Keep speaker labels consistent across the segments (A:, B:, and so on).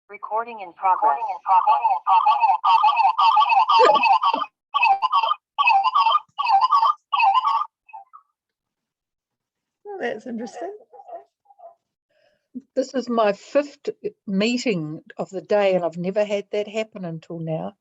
A: Recording in progress.
B: Oh, that's interesting. This is my 5th meeting of the day, and I've never had that happen until now.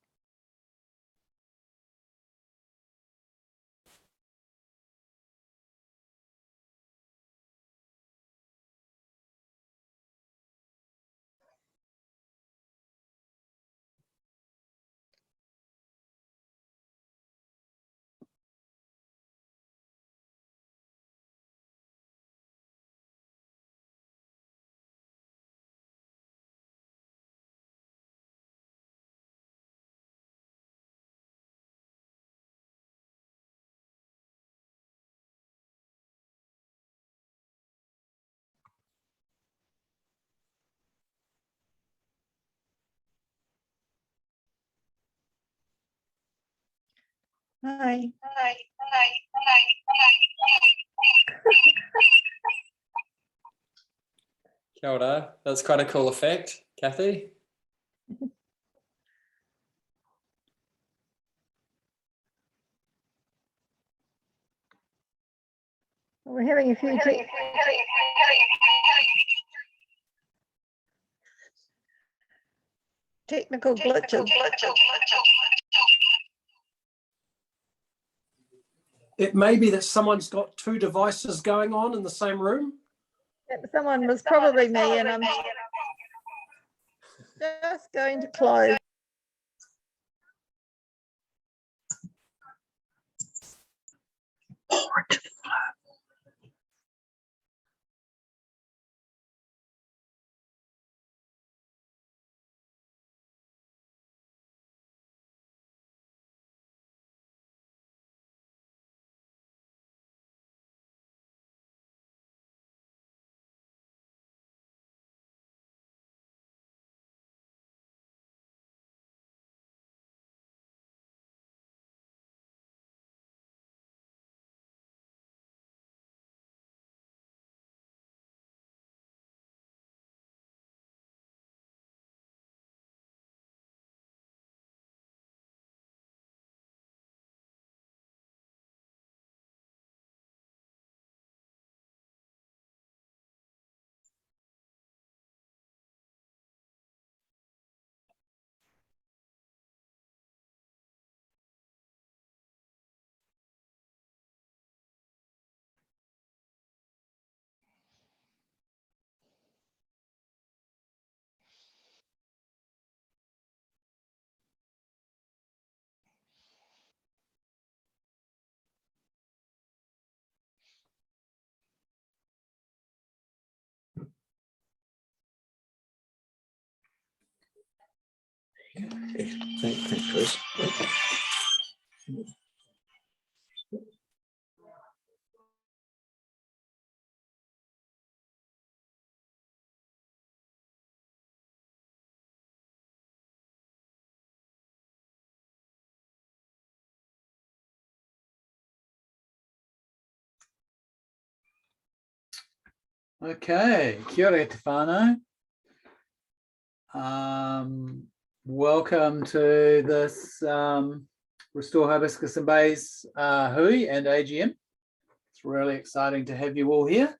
B: Hi.
C: Kia ora. That's quite a cool effect, Kathy.
B: We're having a few technical glitches.
D: It may be that someone's got 2 devices going on in the same room.
B: Someone was probably me, and I'm just going to close.
D: Thanks, Chris.
E: Okay, kia ora te whānau. Welcome to this Restore Hibiscus and Bays Hui and AGM. It's really exciting to have you all here.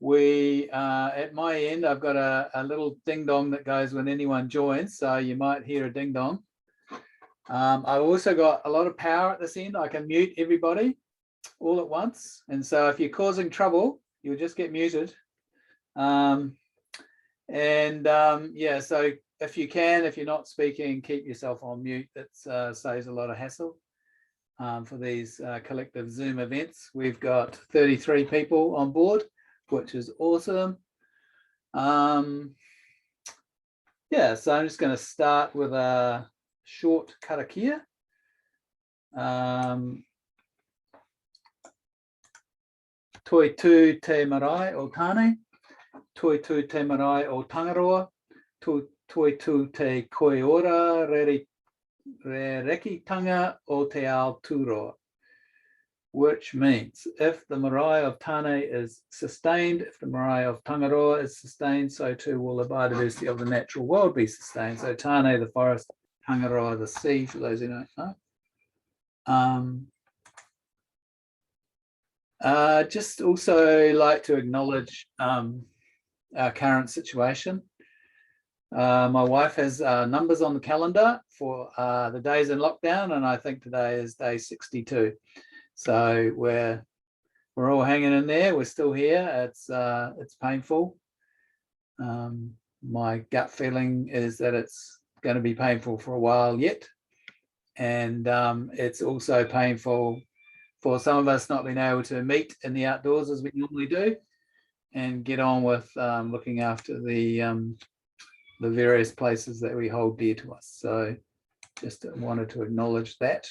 E: We, at my end, I've got a little ding dong that goes when anyone joins, so you might hear a ding dong. I've also got a lot of power at this end. I can mute everybody all at once, and so if you're causing trouble, you'll just get muted. Yeah, so if you can, if you're not speaking, keep yourself on mute. That saves a lot of hassle for these collective Zoom events. We've got 33 people on board, which is awesome. Yeah, so I'm just going to start with a short karakia. Toi tū te marae o tāne, toi tū te marae o Tangaroa, toi tū te koe ora re rekitanga o te ao tūroa. which means if the marae of Tāne is sustained, if the marae of Tangaroa is sustained, so too will the biodiversity of the natural world be sustained. So Tāne, the forest, Tangaroa, the sea, for those who don't know. Just also like to acknowledge our current situation. My wife has numbers on the calendar for the days in lockdown, and I think today is day 62. So we're all hanging in there. We're still here. It's painful. My gut feeling is that it's going to be painful for a while yet, and it's also painful for some of us not being able to meet in the outdoors as we normally do, and get on with looking after the various places that we hold dear to us. So just wanted to acknowledge that.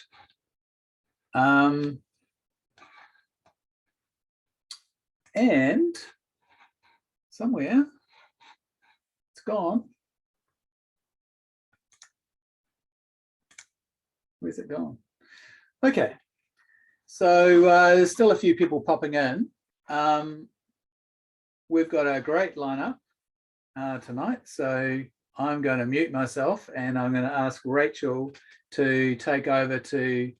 E: And somewhere it's gone. Where's it gone? Okay, so there's still a few people popping in. We've got a great lineup tonight, so I'm going to mute myself and I'm going to ask Rachel to take over to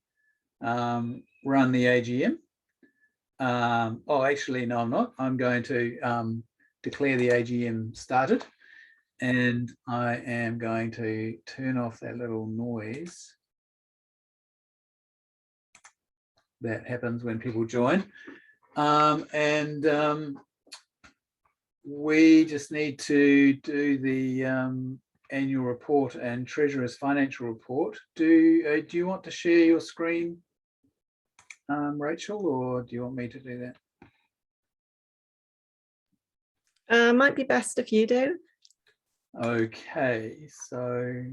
E: run the AGM. Oh, actually, no, I'm not. I'm going to declare the AGM started, and I am going to turn off that little noise that happens when people join. We just need to do the annual report and Treasurer's financial report. Do you want to share your screen, Rachel, or do you want me to do that?
A: Might be best if you do.
E: Okay, so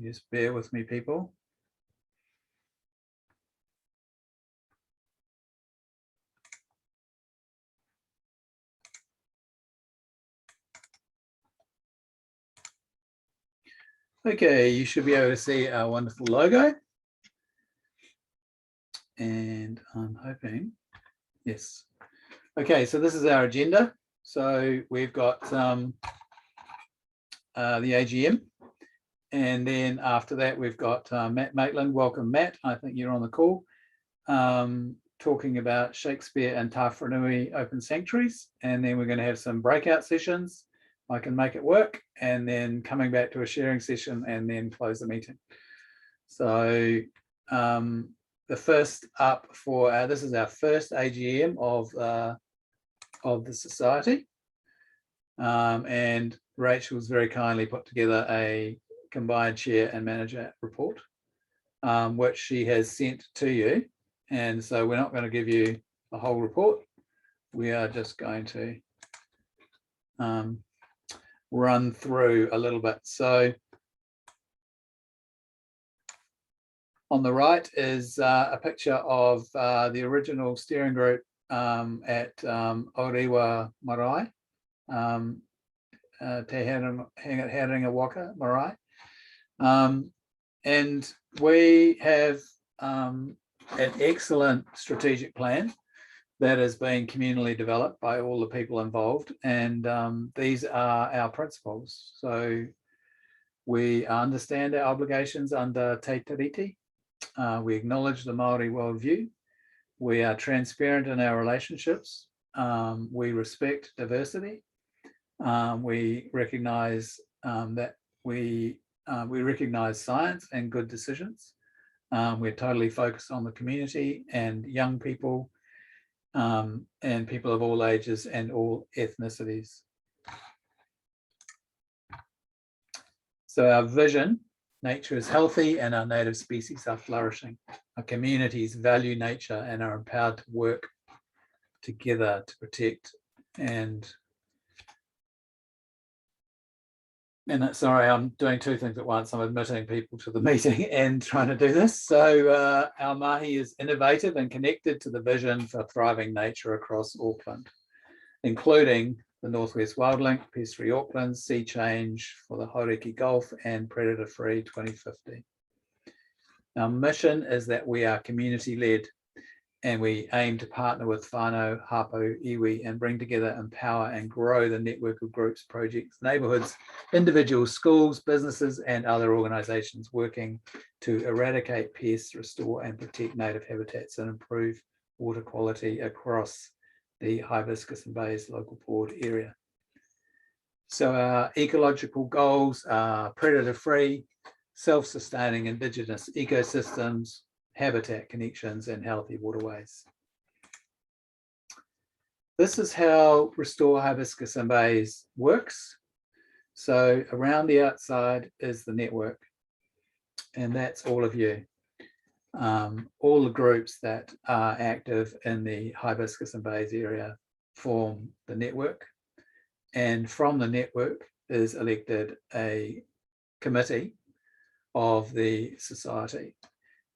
E: just bear with me, people. Okay, you should be able to see our wonderful logo. And I'm hoping, yes. Okay, so this is our agenda. So we've got the AGM. And then after that, we've got Matt Maitland. Welcome, Matt. I think you're on the call. Talking about Shakespeare and Tāwharanui open sanctuaries. And then we're going to have some breakout sessions. I can make it work, and then coming back to a sharing session and then close the meeting. So the first up for this is our first AGM of the society, and Rachel's very kindly put together a combined chair and manager report, which she has sent to you. And so we're not going to give you a whole report. We are just going to run through a little bit. So on the right is a picture of the original steering group at Orewa Marae, Te Haringa Waka Marae. And we have an excellent strategic plan that is being communally developed by all the people involved, and these are our principles. So we understand our obligations under Te Tiriti. We acknowledge the Māori worldview. We are transparent in our relationships. We respect diversity. We recognise that we recognise science and good decisions. We're totally focused on the community and young people, and people of all ages and all ethnicities. So our vision: nature is healthy and our native species are flourishing. Our communities value nature and are empowered to work together to protect and sorry, I'm doing two things at once. I'm admitting people to the meeting and trying to do this. So our mahi is innovative and connected to the vision for thriving nature across Auckland, including the Northwest Wildlink, Pest Free Auckland, Sea Change for the Hauriki Gulf, and Predator Free 2050. Our mission is that we are community-led, and we aim to partner with whānau, hapu, iwi, and bring together, empower, and grow the network of groups, projects, neighbourhoods, individuals, schools, businesses, and other organisations working to eradicate pests, restore and protect native habitats, and improve water quality across the Hibiscus and Bays local board area. So our ecological goals are predator-free, self-sustaining Indigenous ecosystems, habitat connections, and healthy waterways. This is how Restore Hibiscus and Bays works. So around the outside is the network, and that's all of you. All the groups that are active in the Hibiscus and Bays area form the network, and from the network is elected a committee of the society.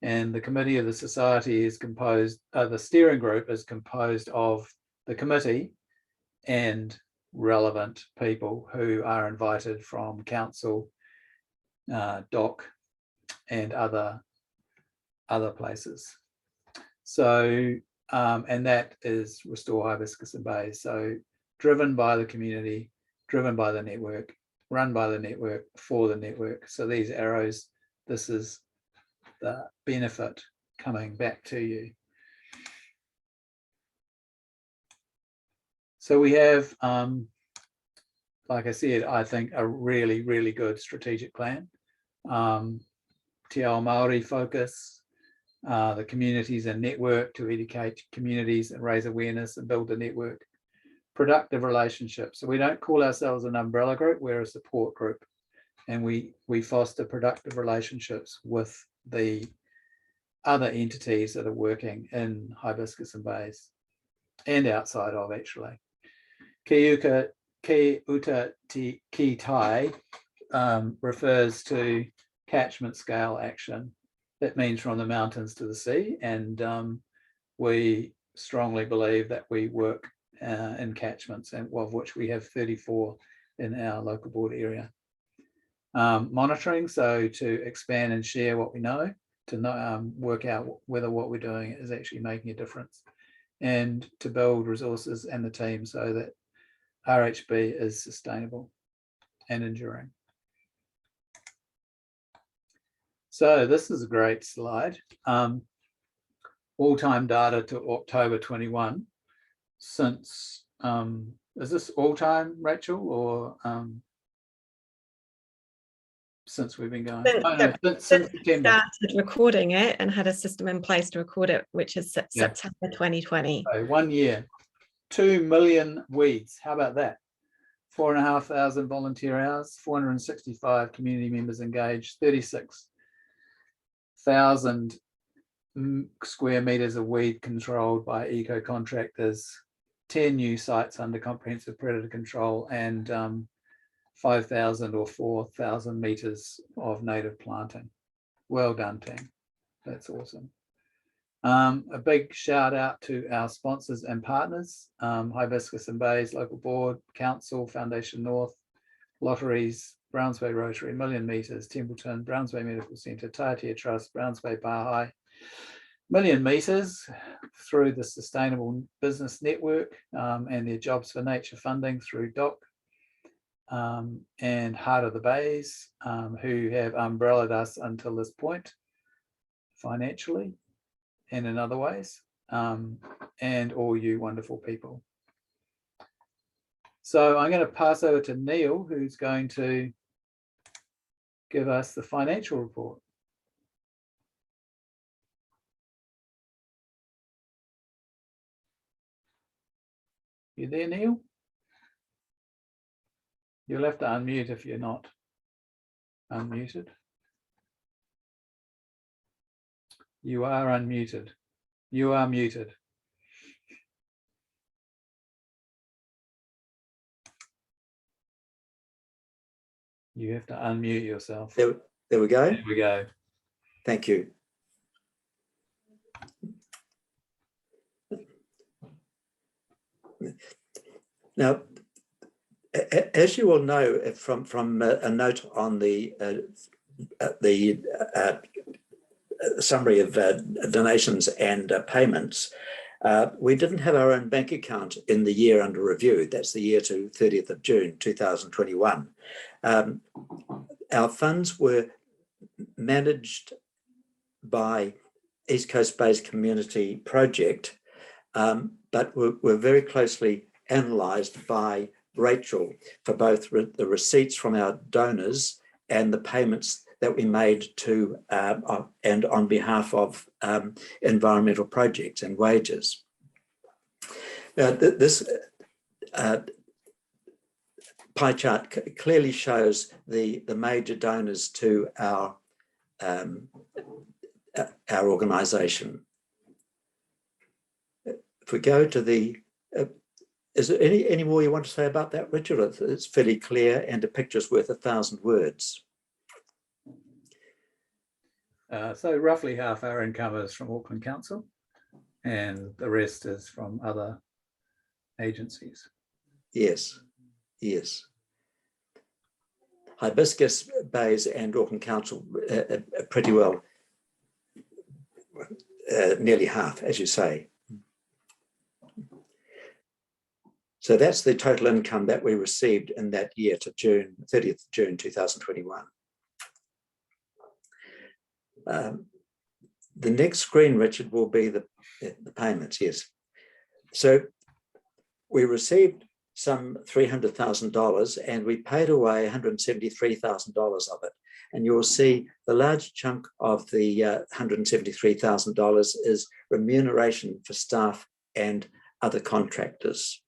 E: And the committee of the society is composed, the steering group is composed of the committee and relevant people who are invited from council, DOC, and other places. So, and that is Restore Hibiscus and Bays. So driven by the community, driven by the network, run by the network, for the network. So these arrows, this is the benefit coming back to you. So we have, like I said, I think a really, really good strategic plan. Te Ao Māori focus, the communities and network to educate communities and raise awareness and build the network. Productive relationships. So we don't call ourselves an umbrella group, we're a support group. And we foster productive relationships with the other entities that are working in Hibiscus and Bays and outside of, actually. Ki uta ki tai refers to catchment scale action. That means from the mountains to the sea, and we strongly believe that we work in catchments, and of which we have 34 in our local board area. Monitoring, so to expand and share what we know, to know, work out whether what we're doing is actually making a difference, and to build resources and the team so that RHB is sustainable and enduring. So this is a great slide. All-time data to October 21 since, is this all-time, Rachel, or since we've been going? Since September.
A: Started recording it and had a system in place to record it, which is September 2020.
E: So 1 year, 2 million weeds. How about that? 4,500 volunteer hours, 465 community members engaged, 36,000 square meters of weed controlled by eco contractors, 10 new sites under comprehensive predator control, and 5,000 or 4,000 meters of native planting. Well done, team. That's awesome. A big shout out to our sponsors and partners, Hibiscus and Bays Local Board, Council, Foundation North, Lotteries, Browns Bay Rotary, Million Meters, Templeton, Browns Bay Medical Centre, Taitea Trust, Browns Bay Bahai, Million Meters through the Sustainable Business Network and their Jobs for Nature funding through DOC, and Heart of the Bays, who have umbrellaed us until this point financially and in other ways, and all you wonderful people. So I'm going to pass over to Neil, who's going to give us the financial report. You there, Neil? You'll have to unmute if you're not unmuted. You are unmuted. You are muted. You have to unmute yourself.
F: There we go.
E: There we go.
F: Thank you. Now, As you all know from a note on the summary of donations and payments, we didn't have our own bank account in the year under review. That's the year to 30th of June 2021. Our funds were managed by East Coast Bays Community Project, but were very closely analysed by Rachel for both the receipts from our donors and the payments that we made to and on behalf of environmental projects and wages. Now, this pie chart clearly shows the major donors to our organisation. If we go to the, is there any more you want to say about that, Richard? It's fairly clear, and a picture's worth 1,000 words.
E: So roughly half our income is from Auckland Council, and the rest is from other agencies.
F: Yes, yes. Hibiscus Bays and Auckland Council are pretty well, nearly half, as you say. So that's the total income that we received in that year to June, 30th of June 2021. The next screen, Richard, will be the payments, yes. So we received some $300,000 and we paid away $173,000 of it. And you'll see the large chunk of the $173,000 is remuneration for staff and other contractors.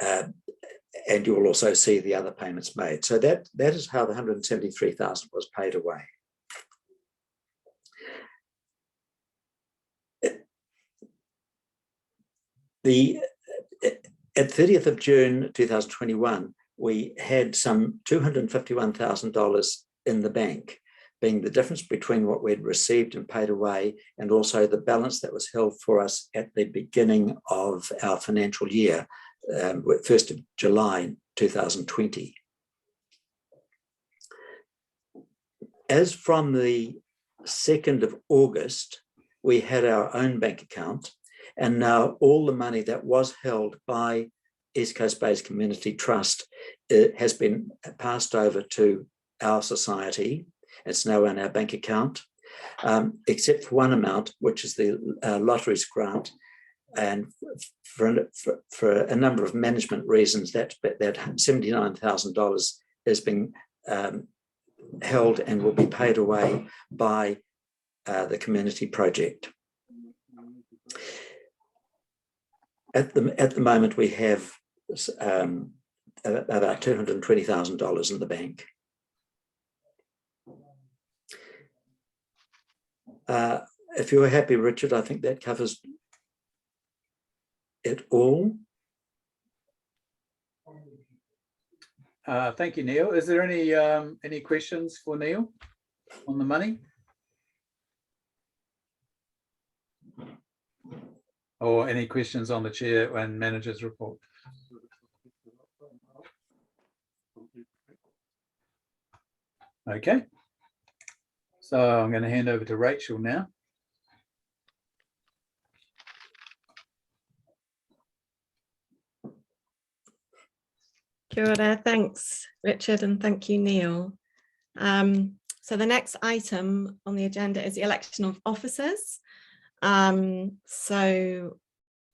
F: And you will also see the other payments made. So that is how the $173,000 was paid away. At 30th of June 2021, we had some $251,000 in the bank, being the difference between what we'd received and paid away, and also the balance that was held for us at the beginning of our financial year, 1st of July 2020. As from the 2nd of August, we had our own bank account, and now all the money that was held by East Coast Bays Community Trust has been passed over to our society. It's now in our bank account, except for one amount, which is the lotteries grant. And for a number of management reasons, that $79,000 has been held and will be paid away by the community project. At the moment, we have about $220,000 in the bank. If you're happy, Richard, I think that covers it all.
E: Thank you, Neil. Is there any questions for Neil on the money? Or any questions on the chair and manager's report? Okay. So I'm going to hand over to Rachel now.
A: Kia ora, thanks, Richard, and thank you, Neil. So the next item on the agenda is the election of officers. So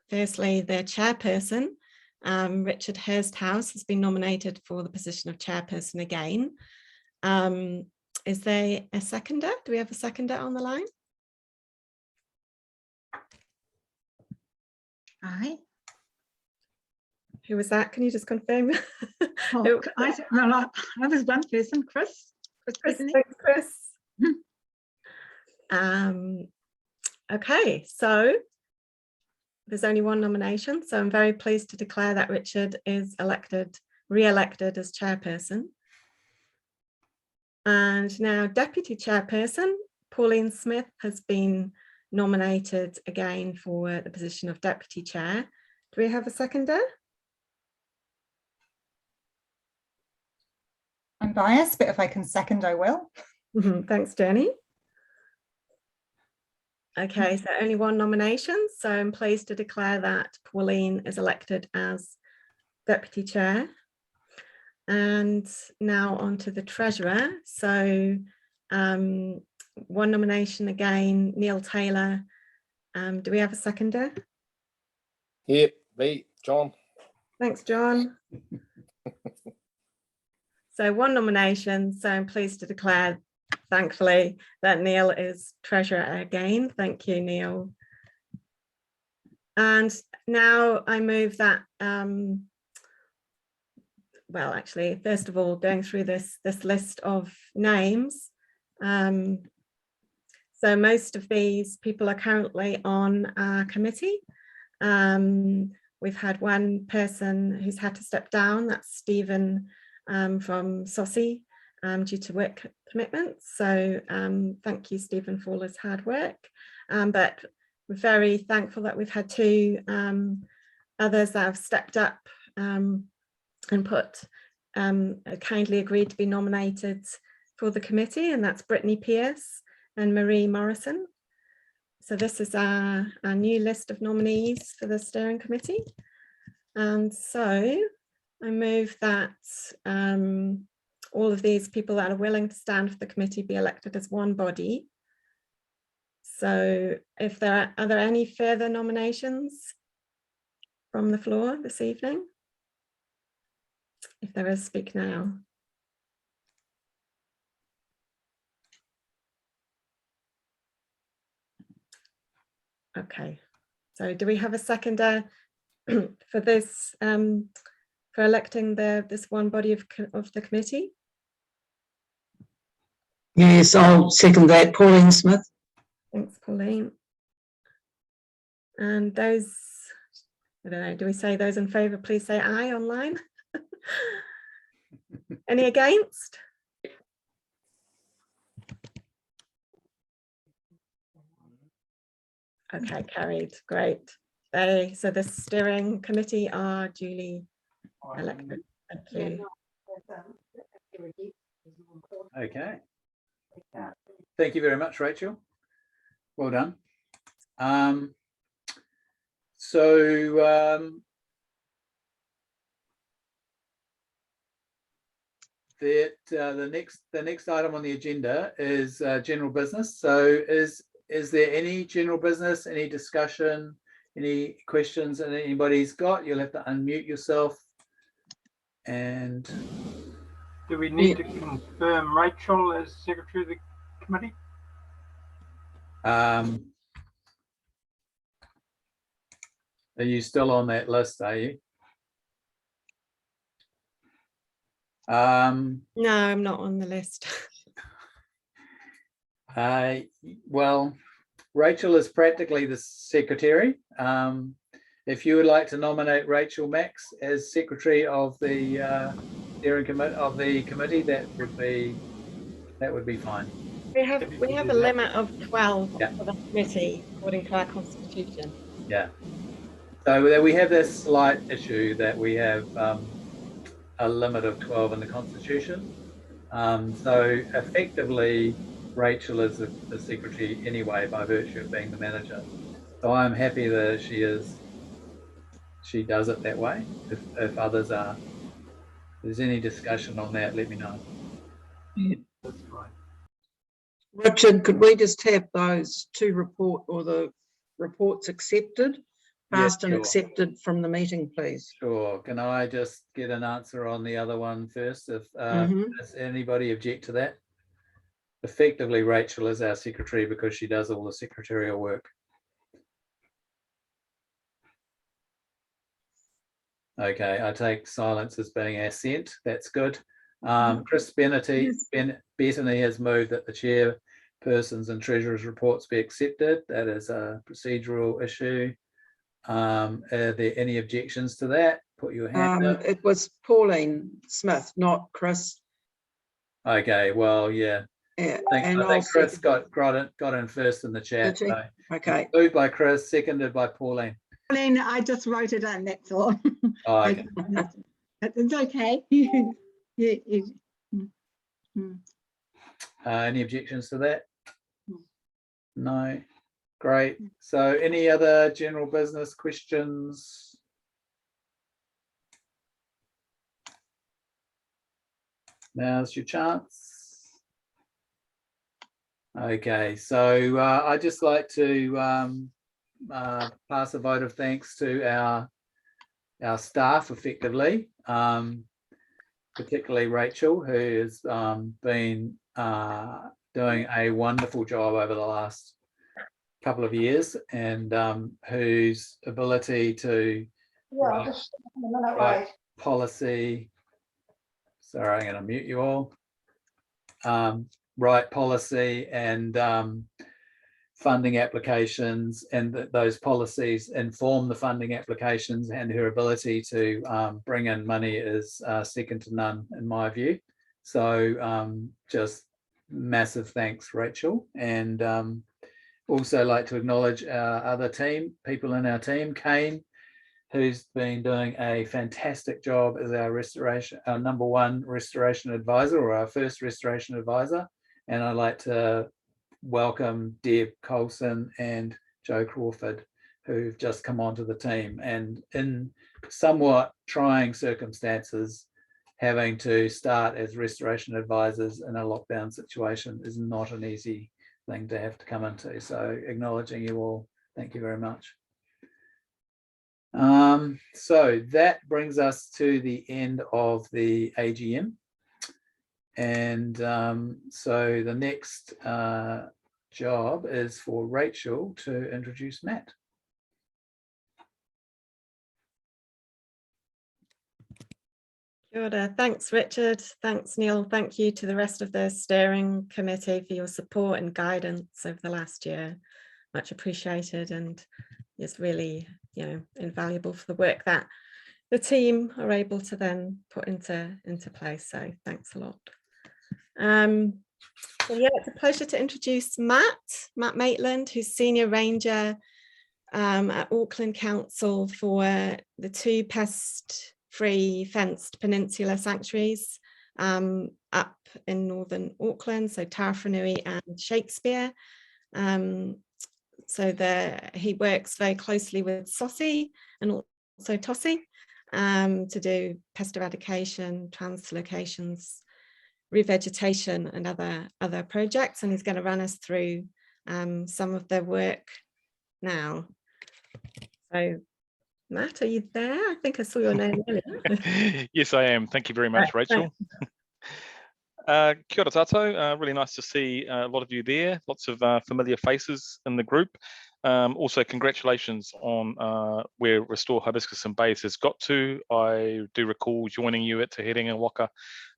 A: firstly, the chairperson, Richard Hursthouse, has been nominated for the position of chairperson again. Is there a seconder? Do we have a seconder on the line?
G: Aye.
A: Who was that? Can you just confirm?
G: Oh, I was one person, Chris.
A: Chris. Okay, so there's only one nomination, so I'm very pleased to declare that Richard is re-elected as chairperson. And now deputy chairperson, Pauline Smith, has been nominated again for the position of Deputy Chair. Do we have a seconder?
H: I'm biased, but if I can second, I will.
A: Thanks, Jenny. Okay, so only one nomination. So I'm pleased to declare that Pauline is elected as Deputy Chair. And now on to the Treasurer. So one nomination again, Neil Taylor. Do we have a seconder?
I: Yep, me, John.
A: Thanks, John. So one nomination. So I'm pleased to declare, thankfully, that Neil is Treasurer again. Thank you, Neil. And now I move that, well, actually, first of all, going through this list of names. So most of these people are currently on our committee. We've had one person who's had to step down, that's Stephen from SOSI, due to work commitments. So thank you, Stephen, for all his hard work. But we're very thankful that we've had two others that have stepped up and kindly agreed to be nominated for the committee, and that's Brittany Pierce and Marie Morrison. So this is our new list of nominees for the steering committee. And so I move that all of these people that are willing to stand for the committee be elected as one body. So if are there any further nominations from the floor this evening? If there is, speak now. Okay, so do we have a seconder for this, for electing this one body of the committee?
J: Yes, I'll second that. Pauline Smith.
A: Thanks, Pauline. And those, I don't know, do we say those in favour, please say aye online? Any against? Okay, carried, great. So the steering committee are duly elected. Thank you.
E: Okay. Thank you very much, Rachel. Well done. The next item on the agenda is general business. So is there any general business, any discussion, any questions that anybody's got? You'll have to unmute yourself. And
K: do we need to confirm Rachel as Secretary of the Committee?
E: Are you still on that list, are you?
A: No, I'm not on the list.
E: Well, Rachel is practically the secretary. If you would like to nominate Rachel Max as secretary of the steering committee, that would be fine.
A: We have a limit of 12
E: Yeah.
A: for the committee according to our constitution.
E: Yeah. So we have this slight issue that we have a limit of 12 in the constitution. So effectively, Rachel is the secretary anyway by virtue of being the manager. So I'm happy that she does it that way. If others are, if there's any discussion on that, let me know.
J: Yeah.
K: That's fine.
J: Richard, could we just have those two the reports accepted, passed and
E: sure.
J: accepted from the meeting, please?
E: Sure. Can I just get an answer on the other one first? Does anybody object to that? Effectively, Rachel is our secretary because she does all the secretarial work. Okay, I take silence as being assent. That's good. Chris Bettany has moved that the chairpersons and treasurer's reports be accepted. That is a procedural issue. Are there any objections to that? Put your hand up.
J: It was Pauline Smith, not Chris.
E: Okay, well, yeah.
J: And
E: I
J: I'll
E: think Chris
J: second
E: got in first in the chat.
J: Did he?
E: So
J: Okay.
E: moved by Chris, seconded by Pauline.
G: Pauline, I just wrote it down, that's all.
E: Oh, okay.
G: It's okay. You-
E: Any objections to that? No. Great. So any other general business questions? Now's your chance. Okay, so I'd just like to pass a vote of thanks to our staff effectively, particularly Rachel, who has been doing a wonderful job over the last couple of years, and whose ability to write policy. Sorry, I'm going to mute you all. Write policy and funding applications, and those policies inform the funding applications, and her ability to bring in money is second to none in my view. So just massive thanks, Rachel. And also like to acknowledge our other people in our team, Kane, who's been doing a fantastic job as our number one restoration advisor, or our first restoration advisor. And I'd like to welcome Deb Colson and Joe Crawford, who've just come onto the team, and in somewhat trying circumstances, having to start as restoration advisors in a lockdown situation is not an easy thing to have to come into. So acknowledging you all, thank you very much. So that brings us to the end of the AGM. And so the next job is for Rachel to introduce Matt.
A: Kia ora. Thanks, Richard. Thanks, Neil. Thank you to the rest of the steering committee for your support and guidance over the last year. Much appreciated, and it's really, invaluable for the work that the team are able to then put into place. So thanks a lot. So yeah, it's a pleasure to introduce Matt Maitland, who's Senior Ranger at Auckland Council for the 2 pest-free fenced peninsula sanctuaries up in northern Auckland, so Tāwharanui and Shakespeare. So he works very closely with SOSI and also TOSI to do pest eradication, translocations, revegetation and other projects, and he's going to run us through some of their work now. So Matt, are you there? I think I saw your name earlier.
L: Yes, I am. Thank you very much, Rachel. Kia ora tātou. Really nice to see a lot of you there. Lots of familiar faces in the group. Also, congratulations on where Restore Hibiscus and Bays has got to. I do recall joining you at Te Herenga Waka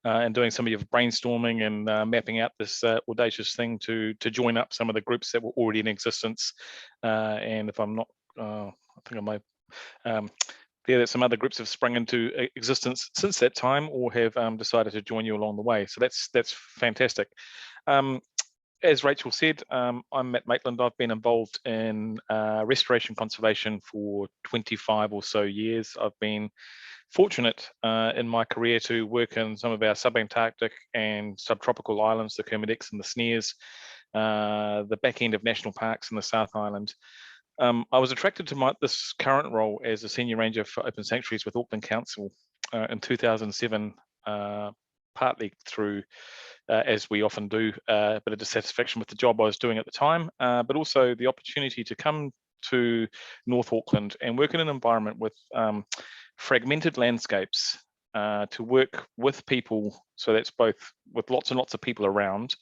L: and doing some of your brainstorming and mapping out this audacious thing to join up some of the groups that were already in existence. And if I'm not, I think I might. That some other groups have sprung into existence since that time, or have decided to join you along the way. So that's fantastic. As Rachel said, I'm Matt Maitland. I've been involved in restoration conservation for 25 or so years. I've been fortunate in my career to work in some of our subantarctic and subtropical islands, the Kermadec and the Snares, the back end of national parks in the South Island. I was attracted to this current role as a Senior Ranger for Open Sanctuaries with Auckland Council in 2007, partly through, as we often do, a bit of dissatisfaction with the job I was doing at the time, but also the opportunity to come to North Auckland and work in an environment with fragmented landscapes, to work with people, so that's both with lots and lots of people around,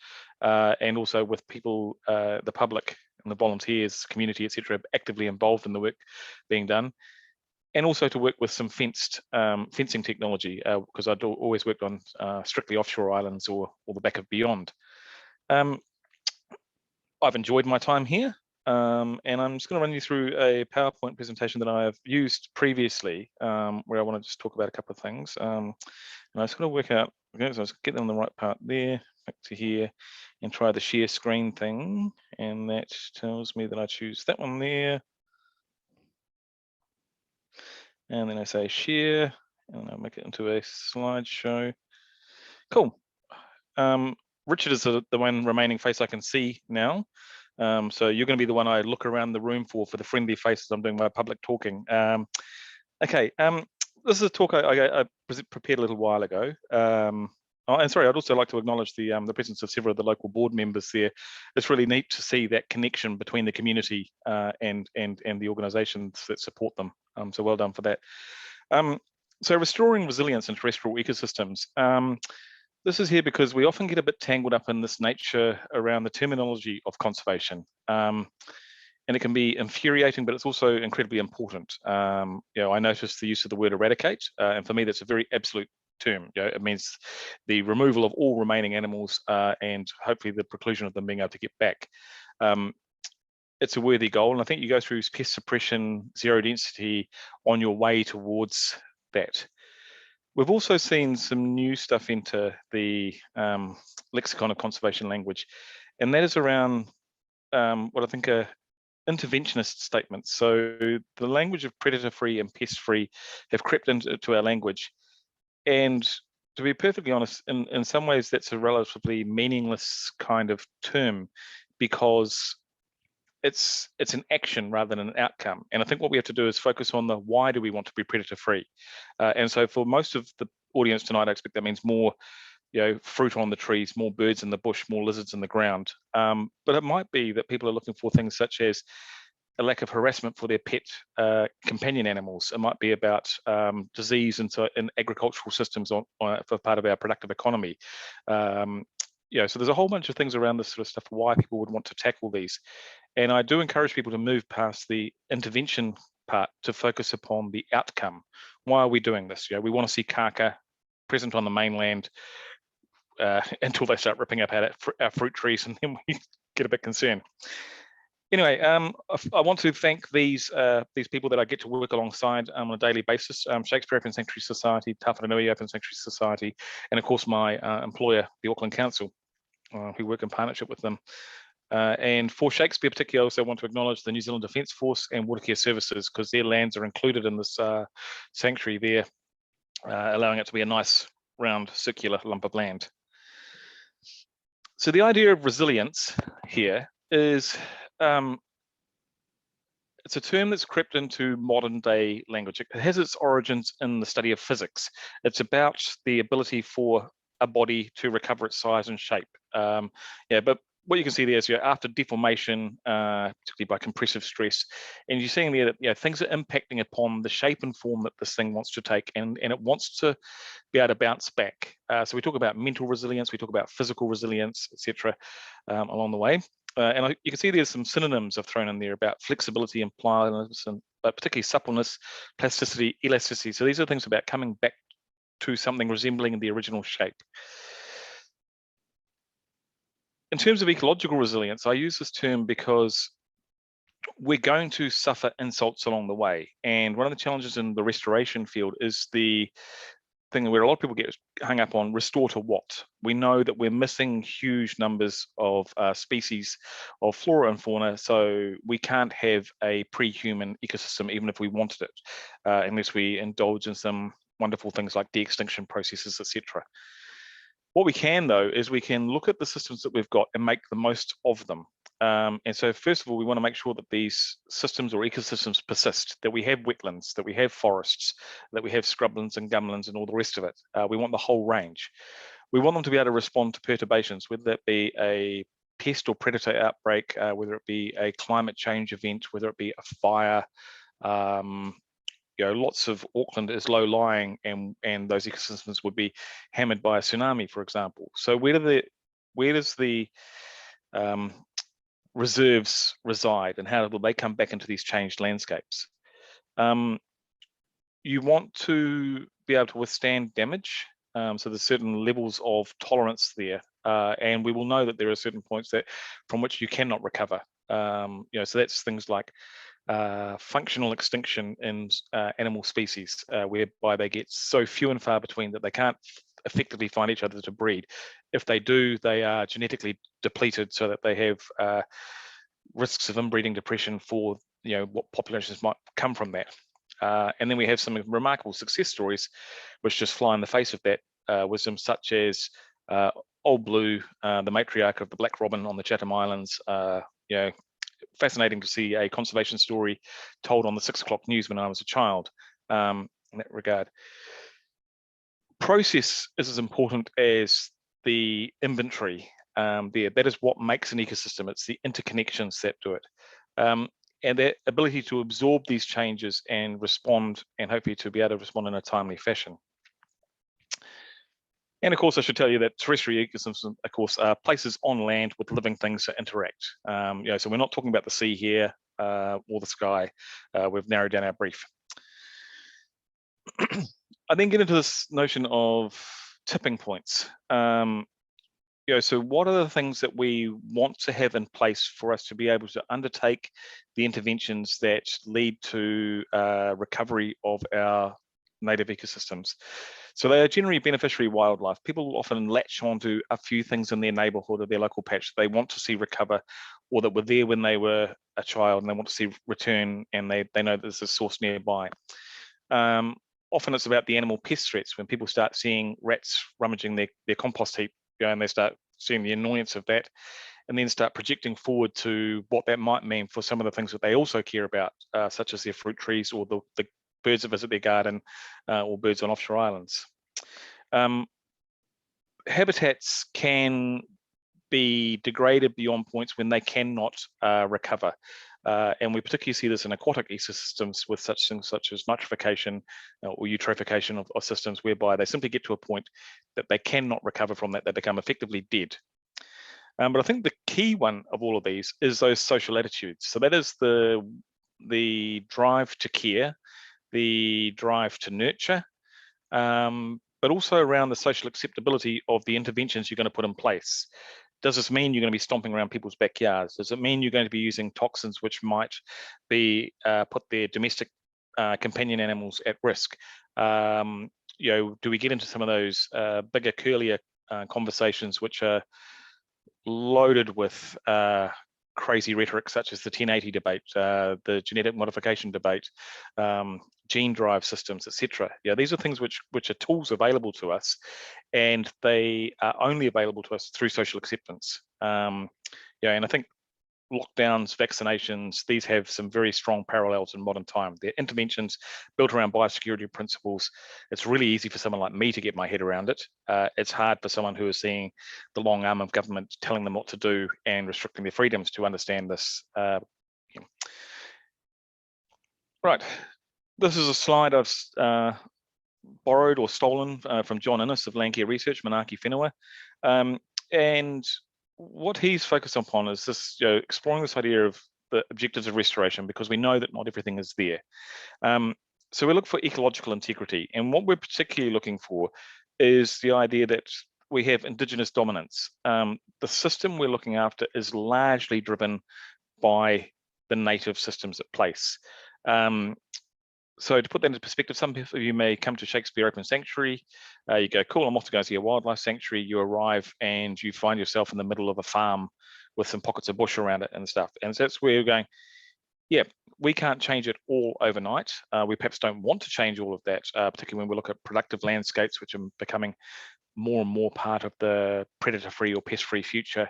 L: and also with people, the public, and the volunteers, community, etc., actively involved in the work being done, and also to work with some fencing technology, because I'd always worked on strictly offshore islands or the back of beyond. I've enjoyed my time here, and I'm just going to run you through a PowerPoint presentation that I have used previously, where I want to just talk about a couple of things. And I just got to work out, okay, so let's get them on the right part there. back to here and try the share screen thing. And that tells me that I choose that one there. And then I say share, and I'll make it into a slideshow. Cool. Richard is the one remaining face I can see now. So you're going to be the one I look around the room for the friendly faces. I'm doing my public talking. Okay. This is a talk I prepared a little while ago. And sorry, I'd also like to acknowledge the presence of several of the local board members there. It's really neat to see that connection between the community and the organisations that support them. So well done for that. So restoring resilience in terrestrial ecosystems. This is here because we often get a bit tangled up in this nature around the terminology of conservation. And it can be infuriating, but it's also incredibly important. You know, I noticed the use of the word eradicate, and for me, that's a very absolute term. You know, it means the removal of all remaining animals and hopefully the preclusion of them being able to get back. It's a worthy goal, and I think you go through pest suppression, zero density on your way towards that. We've also seen some new stuff into the lexicon of conservation language, and that is around what I think are interventionist statements. So the language of predator-free and pest-free have crept into our language. And to be perfectly honest, in some ways, that's a relatively meaningless kind of term because it's an action rather than an outcome. And I think what we have to do is focus on the why do we want to be predator-free. And so for most of the audience tonight, I expect that means more fruit on the trees, more birds in the bush, more lizards in the ground. But it might be that people are looking for things such as a lack of harassment for their pet companion animals. It might be about disease in agricultural systems for part of our productive economy. So there's a whole bunch of things around this sort of stuff, why people would want to tackle these. And I do encourage people to move past the intervention part to focus upon the outcome. Why are we doing this? We want to see kaka present on the mainland until they start ripping up our fruit trees, and then we get a bit concerned. Anyway, I want to thank these people that I get to work alongside on a daily basis. Shakespeare Open Sanctuary Society, Tāwharanui Open Sanctuary Society, and of course my employer, the Auckland Council, who work in partnership with them. And for Shakespeare particularly, I also want to acknowledge the New Zealand Defence Force and Watercare Services, because their lands are included in this sanctuary there, allowing it to be a nice round circular lump of land. So the idea of resilience here is it's a term that's crept into modern day language. It has its origins in the study of physics. It's about the ability for a body to recover its size and shape. But what you can see there is after deformation, particularly by compressive stress, and you're seeing there that things are impacting upon the shape and form that this thing wants to take, and it wants to be able to bounce back. So we talk about mental resilience, we talk about physical resilience, etc. Along the way. And you can see there's some synonyms I've thrown in there about flexibility and pliableness, but particularly suppleness, plasticity, elasticity. So these are things about coming back to something resembling the original shape. In terms of ecological resilience, I use this term because we're going to suffer insults along the way. And one of the challenges in the restoration field is the thing where a lot of people get hung up on restore to what? We know that we're missing huge numbers of species of flora and fauna, so we can't have a pre-human ecosystem even if we wanted it, unless we indulge in some wonderful things like de-extinction processes, etc. What we can, though, is we can look at the systems that we've got and make the most of them. And so first of all, we want to make sure that these systems or ecosystems persist, that we have wetlands, that we have forests, that we have scrublands and gumlands and all the rest of it. We want the whole range. We want them to be able to respond to perturbations, whether that be a pest or predator outbreak, whether it be a climate change event, whether it be a fire. Lots of Auckland is low-lying, and those ecosystems would be hammered by a tsunami, for example. So where does the reserves reside, and how will they come back into these changed landscapes? You want to be able to withstand damage. So there's certain levels of tolerance there, and we will know that there are certain points from which you cannot recover. So that's things like functional extinction in animal species, whereby they get so few and far between that they can't effectively find each other to breed. If they do, they are genetically depleted so that they have risks of inbreeding depression for what populations might come from that. And then we have some remarkable success stories which just fly in the face of that wisdom, such as Old Blue, the matriarch of the Black Robin on the Chatham Islands. Fascinating to see a conservation story told on the 6 o'clock news when I was a child in that regard. Process is as important as the inventory there. That is what makes an ecosystem. It's the interconnections that do it. And that ability to absorb these changes and respond, and hopefully to be able to respond in a timely fashion. And of course, I should tell you that terrestrial ecosystems, of course, are places on land with living things that interact. So we're not talking about the sea here or the sky. We've narrowed down our brief. I then get into this notion of tipping points. So what are the things that we want to have in place for us to be able to undertake the interventions that lead to recovery of our native ecosystems? So they are generally beneficiary wildlife. People often latch onto a few things in their neighborhood or their local patch they want to see recover, or that were there when they were a child and they want to see return, and they know there's a source nearby. Often it's about the animal pest threats. When people start seeing rats rummaging their compost heap, and they start seeing the annoyance of that, and then start projecting forward to what that might mean for some of the things that they also care about, such as their fruit trees or the birds that visit their garden, or birds on offshore islands. Habitats can be degraded beyond points when they cannot recover. And we particularly see this in aquatic ecosystems with such things such as nitrification or eutrophication of systems, whereby they simply get to a point that they cannot recover from that, they become effectively dead. But I think the key one of all of these is those social attitudes. So that is the drive to care, the drive to nurture, but also around the social acceptability of the interventions you're going to put in place. Does this mean you're going to be stomping around people's backyards? Does it mean you're going to be using toxins which might be put their domestic companion animals at risk? Do we get into some of those bigger, curlier conversations which are loaded with crazy rhetoric, such as the 1080 debate, the genetic modification debate, gene drive systems, etc. These are things which are tools available to us, and they are only available to us through social acceptance. And I think lockdowns, vaccinations, these have some very strong parallels in modern time. They're interventions built around biosecurity principles. It's really easy for someone like me to get my head around it. It's hard for someone who is seeing the long arm of government telling them what to do and restricting their freedoms to understand this. Right, this is a slide I've borrowed or stolen from John Innes of Landcare Research, Manaaki Whenua. And what he's focused upon is this, exploring this idea of the objectives of restoration, because we know that not everything is there. So we look for ecological integrity, and what we're particularly looking for is the idea that we have Indigenous dominance. The system we're looking after is largely driven by the native systems at place. So to put that into perspective, some of you may come to Shakespeare Open Sanctuary, you go, cool, I'm off to go see a wildlife sanctuary. You arrive and you find yourself in the middle of a farm with some pockets of bush around it and stuff. And so that's where you're going, yeah, we can't change it all overnight. We perhaps don't want to change all of that, particularly when we look at productive landscapes, which are becoming more and more part of the predator-free or pest-free future.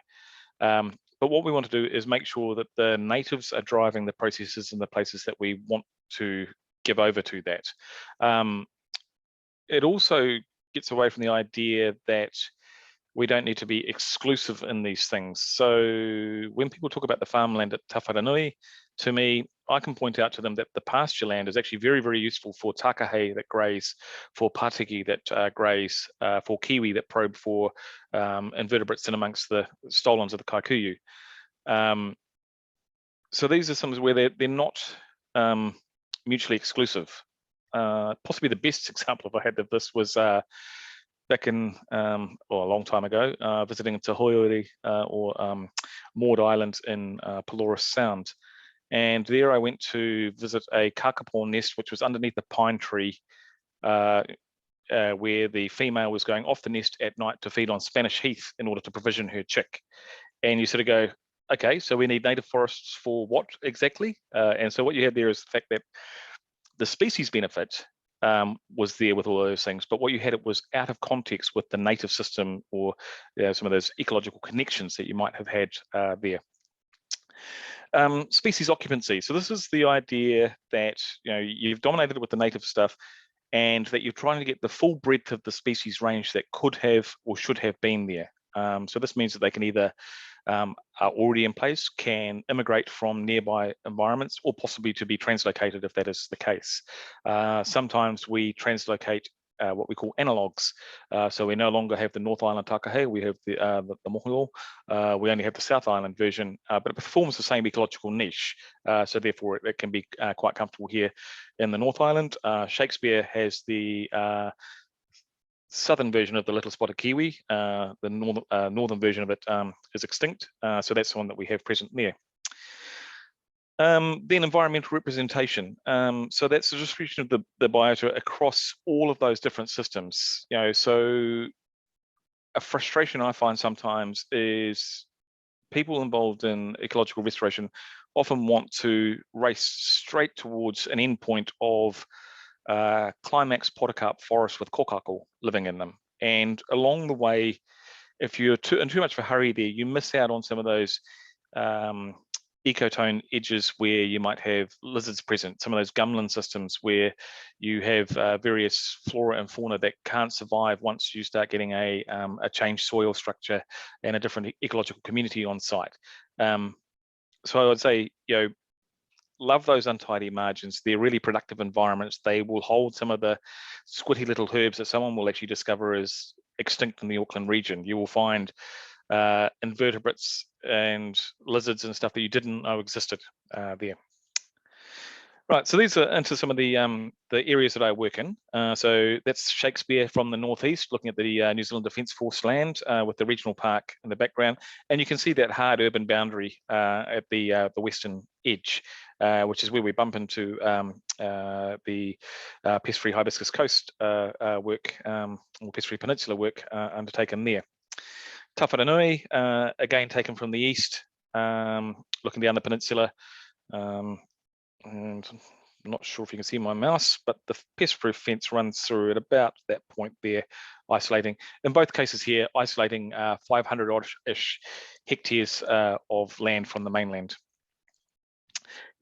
L: But what we want to do is make sure that the natives are driving the processes in the places that we want to give over to that. It also gets away from the idea that we don't need to be exclusive in these things. So when people talk about the farmland at Tāwharanui, to me, I can point out to them that the pasture land is actually very, very useful for takahe that graze, for patiki that graze, for kiwi that probe for invertebrates in amongst the stolons of the kaikuyu. So these are some where they're not mutually exclusive. Possibly the best example I had of this was back in, a long time ago, visiting Te Hoiori or Maud Island in Pelorus Sound. And there I went to visit a kakapo nest, which was underneath a pine tree where the female was going off the nest at night to feed on Spanish heath in order to provision her chick. And you sort of go, okay, so we need native forests for what exactly? And so what you had there is the fact that the species benefit was there with all those things, but what you had, it was out of context with the native system or some of those ecological connections that you might have had there. Species occupancy. So this is the idea that you've dominated with the native stuff, and that you're trying to get the full breadth of the species range that could have or should have been there. So this means that they can either are already in place, can immigrate from nearby environments, or possibly to be translocated if that is the case. Sometimes we translocate what we call analogues. So we no longer have the North Island takahe, we have the mohio, we only have the South Island version, but it performs the same ecological niche. So therefore it can be quite comfortable here in the North Island. Shakespeare has the southern version of the little spotted kiwi. The northern version of it is extinct. So that's the one that we have present there. Then environmental representation. So that's the distribution of the biota across all of those different systems. So a frustration I find sometimes is people involved in ecological restoration often want to race straight towards an endpoint of climax potocarp forest with kokako living in them. And along the way, if you're in too much of a hurry there, you miss out on some of those ecotone edges where you might have lizards present, some of those gumland systems where you have various flora and fauna that can't survive once you start getting a changed soil structure and a different ecological community on site. So I would say, love those untidy margins. They're really productive environments. They will hold some of the squitty little herbs that someone will actually discover as extinct in the Auckland region. You will find invertebrates and lizards and stuff that you didn't know existed there. Right, so these are into some of the areas that I work in. So that's Shakespeare from the northeast, looking at the New Zealand Defence Force land with the regional park in the background, and you can see that hard urban boundary at the western edge, which is where we bump into the Pest Free Hibiscus Coast work, or Pest Free Peninsula work undertaken there. Tāwharanui, again taken from the east, looking down the peninsula. And I'm not sure if you can see my mouse, but the pest-proof fence runs through at about that point there, isolating. In both cases here, isolating 500-odd-ish hectares of land from the mainland.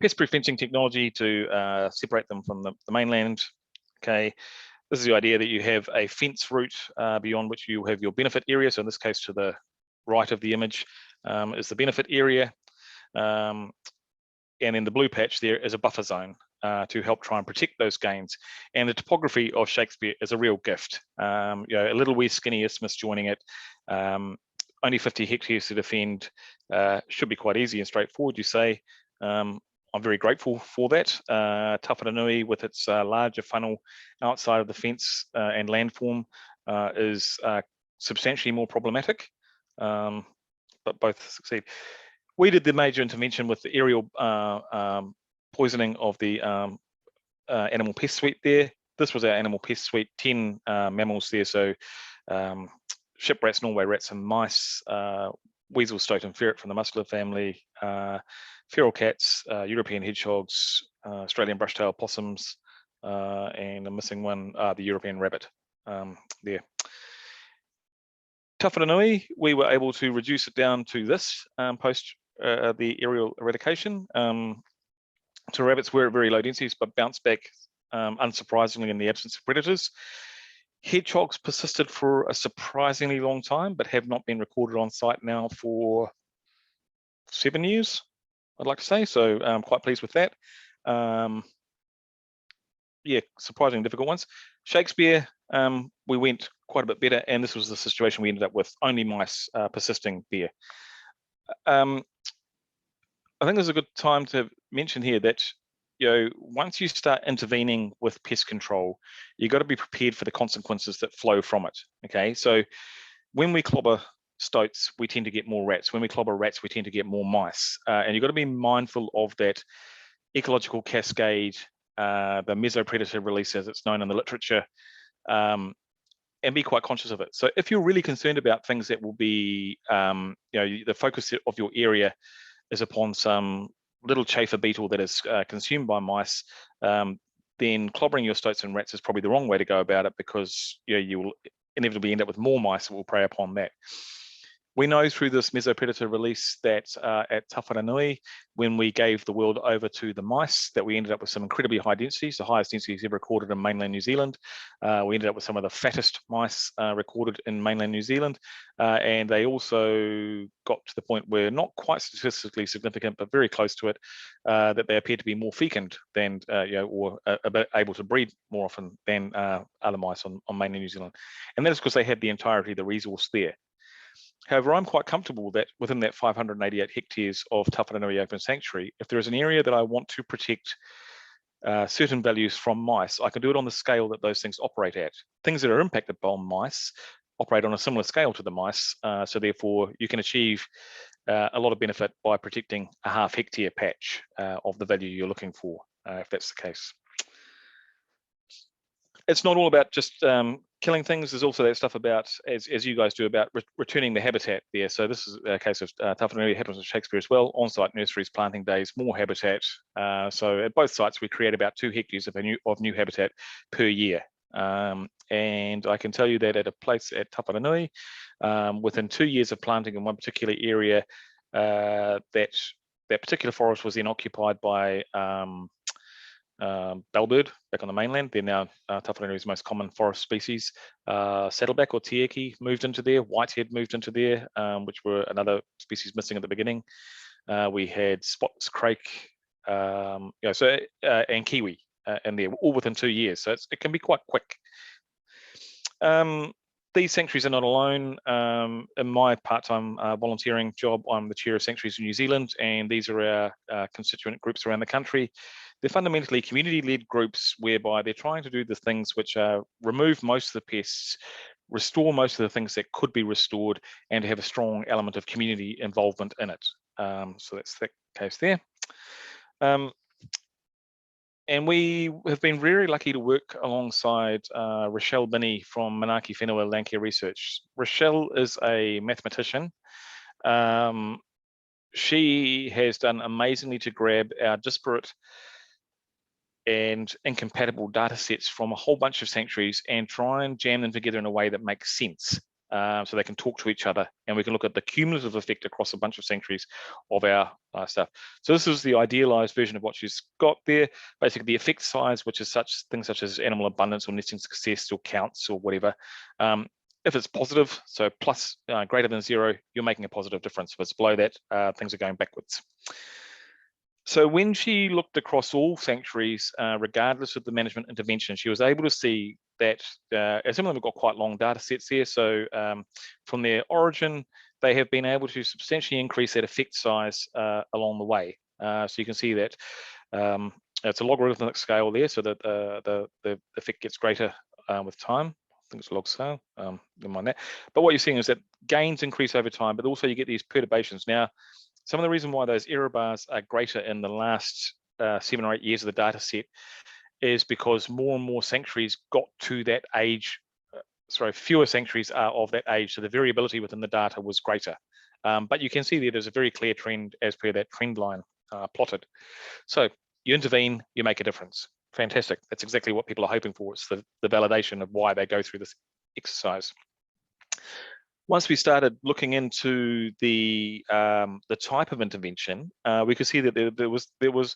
L: Pest-proof fencing technology to separate them from the mainland. Okay, this is the idea that you have a fence route beyond which you have your benefit area. So in this case, to the right of the image is the benefit area. And in the blue patch there is a buffer zone to help try and protect those gains. And the topography of Shakespeare is a real gift. A little wee skinny isthmus joining it, only 50 hectares to defend, should be quite easy and straightforward, you say. I'm very grateful for that. Tāwharanui, with its larger funnel outside of the fence and landform, is substantially more problematic, but both succeed. We did the major intervention with the aerial poisoning of the animal pest suite there. This was our animal pest suite, 10 mammals there. So ship rats, Norway rats and mice, weasel, stoat and ferret from the muscular family, feral cats, European hedgehogs, Australian brush-tailed possums, and a missing one, the European rabbit there. Tāwharanui, we were able to reduce it down to this post the aerial eradication. So rabbits were at very low densities, but bounced back unsurprisingly in the absence of predators. Hedgehogs persisted for a surprisingly long time, but have not been recorded on site now for 7 years, I'd like to say. So I'm quite pleased with that. Yeah, surprisingly difficult ones. Shakespeare, we went quite a bit better, and this was the situation we ended up with, only mice persisting there. I think there's a good time to mention here that once you start intervening with pest control, you've got to be prepared for the consequences that flow from it. Okay, so when we clobber stoats, we tend to get more rats. When we clobber rats, we tend to get more mice, and you've got to be mindful of that ecological cascade, the mesopredator release, as it's known in the literature, and be quite conscious of it. So if you're really concerned about things that will be, the focus of your area is upon some little chafer beetle that is consumed by mice, then clobbering your stoats and rats is probably the wrong way to go about it, because you will inevitably end up with more mice that will prey upon that. We know through this mesopredator release that at Tāwharanui, when we gave the world over to the mice, that we ended up with some incredibly high densities, the highest densities ever recorded in mainland New Zealand. We ended up with some of the fattest mice recorded in mainland New Zealand. And they also got to the point where, not quite statistically significant, but very close to it, that they appeared to be more fecund than, or a bit able to breed more often than other mice on mainland New Zealand. And that is because they had the entirety of the resource there. However, I'm quite comfortable that within that 588 hectares of Tāwharanui Open Sanctuary, if there is an area that I want to protect certain values from mice, I can do it on the scale that those things operate at. Things that are impacted by mice operate on a similar scale to the mice, so therefore you can achieve a lot of benefit by protecting a half hectare patch of the value you're looking for, if that's the case. It's not all about just killing things. There's also that stuff about, as you guys do, about returning the habitat there. So this is a case of Tāwharanui, happens with Shakespeare as well, on-site nurseries, planting days, more habitat. So at both sites, we create about 2 hectares of new habitat per year. And I can tell you that at a place at Tāwharanui, within 2 years of planting in one particular area, that particular forest was then occupied by bellbird back on the mainland. They're now Tāwharanui most common forest species. Saddleback or tieki moved into there. Whitehead moved into there, which were another species missing at the beginning. We had spots crake, and kiwi in there, all within 2 years. So it can be quite quick. These sanctuaries are not alone. In my part-time volunteering job, I'm the chair of Sanctuaries in New Zealand, and these are our constituent groups around the country. They're fundamentally community-led groups whereby they're trying to do the things which are remove most of the pests, restore most of the things that could be restored, and to have a strong element of community involvement in it. So that's the case there. And we have been very lucky to work alongside Rochelle Binney from Manaaki Whenua Landcare Research. Rochelle is a mathematician. She has done amazingly to grab our disparate and incompatible data sets from a whole bunch of sanctuaries and try and jam them together in a way that makes sense. So they can talk to each other, and we can look at the cumulative effect across a bunch of sanctuaries of our stuff. So this is the idealized version of what she's got there. Basically, the effect size, which is things such as animal abundance or nesting success or counts or whatever. If it's positive, so plus greater than 0, you're making a positive difference. If it's below that, things are going backwards. So when she looked across all sanctuaries, regardless of the management intervention, she was able to see that some of them have got quite long data sets here. So from their origin, they have been able to substantially increase that effect size along the way. So you can see that it's a logarithmic scale there, so that the effect gets greater with time. I think it's a log scale, never mind that. But what you're seeing is that gains increase over time, but also you get these perturbations. Now, some of the reason why those error bars are greater in the last 7 or 8 years of the data set is because more and more sanctuaries got to that age. Fewer sanctuaries are of that age, so the variability within the data was greater. But you can see there's a very clear trend as per that trend line plotted. So you intervene, you make a difference. Fantastic. That's exactly what people are hoping for. It's the validation of why they go through this exercise. Once we started looking into the type of intervention, we could see that there was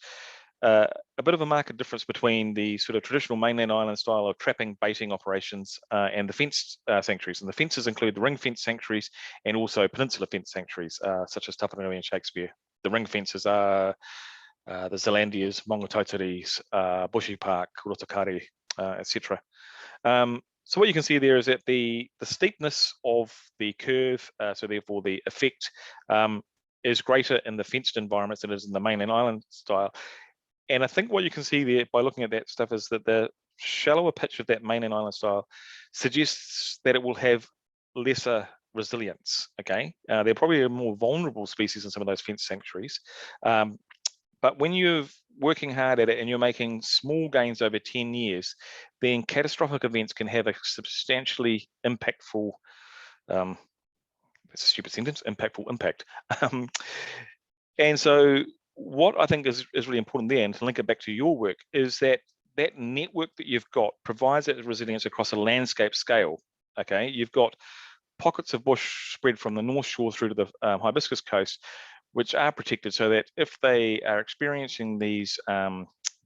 L: a bit of a marked difference between the sort of traditional mainland island style of trapping, baiting operations and the fenced sanctuaries. And the fences include the ring fence sanctuaries and also peninsula fence sanctuaries, such as Tāwharanui and Shakespeare. The ring fences are the Zealandias, Maungatautaris, Bushy Park, Rotakari, etc. So what you can see there is that the steepness of the curve, so therefore the effect, is greater in the fenced environments than it is in the mainland island style. And I think what you can see there by looking at that stuff is that the shallower pitch of that mainland island style suggests that it will have lesser resilience. Okay, they're probably a more vulnerable species in some of those fenced sanctuaries. But when you're working hard at it and you're making small gains over 10 years, then catastrophic events can have a substantially impactful, that's a stupid sentence, impactful impact. And so what I think is really important there, and to link it back to your work, is that that network that you've got provides that resilience across a landscape scale. Okay, you've got pockets of bush spread from the North Shore through to the Hibiscus Coast, which are protected so that if they are experiencing these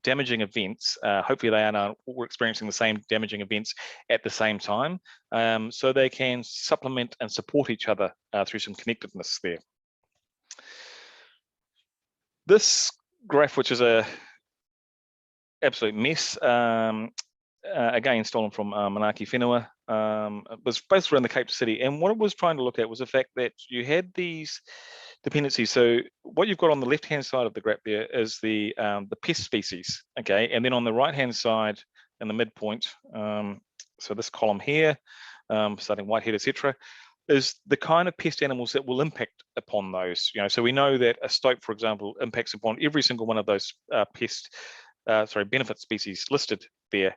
L: damaging events, hopefully they are not all experiencing the same damaging events at the same time, so they can supplement and support each other through some connectedness there. This graph, which is a absolute mess, again stolen from Manaki Whenua, was based around the Cape City, and what it was trying to look at was the fact that you had these dependencies. So what you've got on the left-hand side of the graph there is the pest species, okay, and then on the right-hand side in the midpoint, so this column here, starting whitehead, etc., is the kind of pest animals that will impact upon those. You know, so we know that a stoat, for example, impacts upon every single one of those benefit species listed there.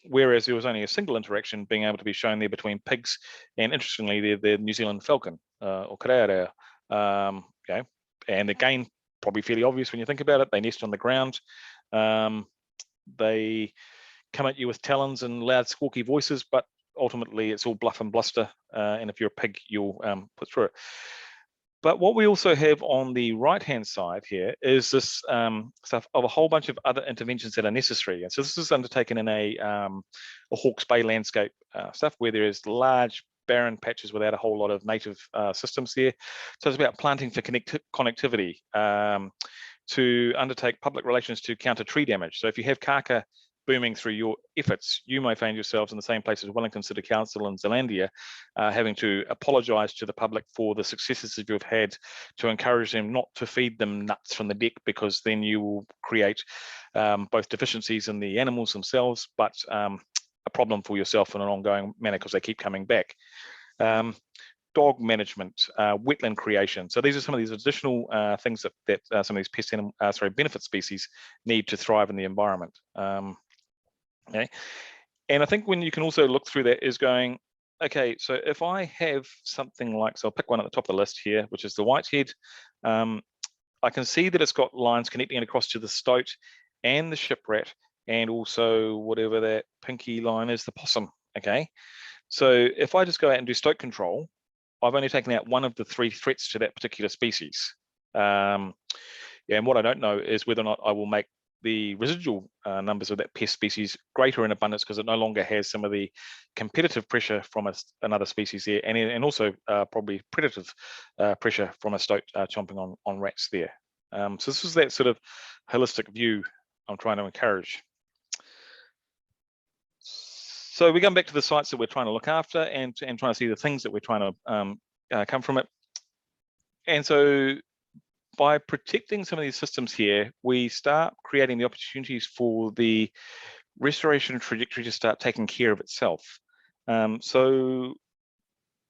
L: Whereas there was only a single interaction being able to be shown there between pigs and, interestingly, the New Zealand falcon, or karearea. Okay, and again, probably fairly obvious when you think about it. They nest on the ground. They come at you with talons and loud, squawky voices, but ultimately it's all bluff and bluster. And if you're a pig, you'll put through it. But what we also have on the right-hand side here is this stuff of a whole bunch of other interventions that are necessary. And so this is undertaken in a Hawke's Bay landscape stuff where there is large barren patches without a whole lot of native systems there. So it's about planting for connectivity, to undertake public relations to counter tree damage. So if you have kaka booming through your efforts, you may find yourselves in the same place as Wellington City Council and Zealandia, having to apologise to the public for the successes that you've had, to encourage them not to feed them nuts from the deck, because then you will create both deficiencies in the animals themselves, but a problem for yourself in an ongoing manner because they keep coming back. Dog management, wetland creation. So these are some of these additional things that some of these pest animal, benefit species need to thrive in the environment. Okay, and I think when you can also look through that is going, okay, so if I have something like, so I'll pick one at the top of the list here, which is the whitehead. I can see that it's got lines connecting it across to the stoat and the shiprat, and also whatever that pinky line is, the possum. Okay, so if I just go out and do stoat control, I've only taken out one of the three threats to that particular species. Yeah, and what I don't know is whether or not I will make the residual numbers of that pest species greater in abundance because it no longer has some of the competitive pressure from another species there, and also probably predative pressure from a stoat chomping on rats there. So this is that sort of holistic view I'm trying to encourage. So we're going back to the sites that we're trying to look after and trying to see the things that we're trying to come from it. And so by protecting some of these systems here, we start creating the opportunities for the restoration trajectory to start taking care of itself. So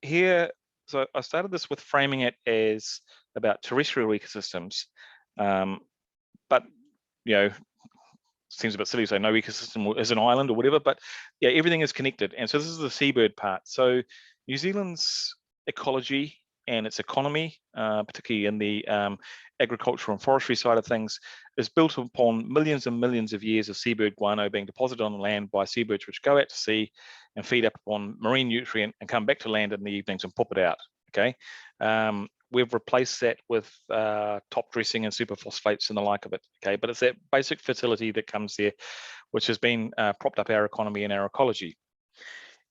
L: here, so I started this with framing it as about terrestrial ecosystems, but you know, seems a bit silly to say no ecosystem is an island or whatever, but yeah, everything is connected. And so this is the seabird part. So New Zealand's ecology and its economy, particularly in the agricultural and forestry side of things, is built upon millions and millions of years of seabird guano being deposited on the land by seabirds which go out to sea and feed up on marine nutrient and come back to land in the evenings and pop it out. Okay, we've replaced that with top dressing and superphosphates and the like of it. Okay, but it's that basic fertility that comes there, which has been propped up our economy and our ecology,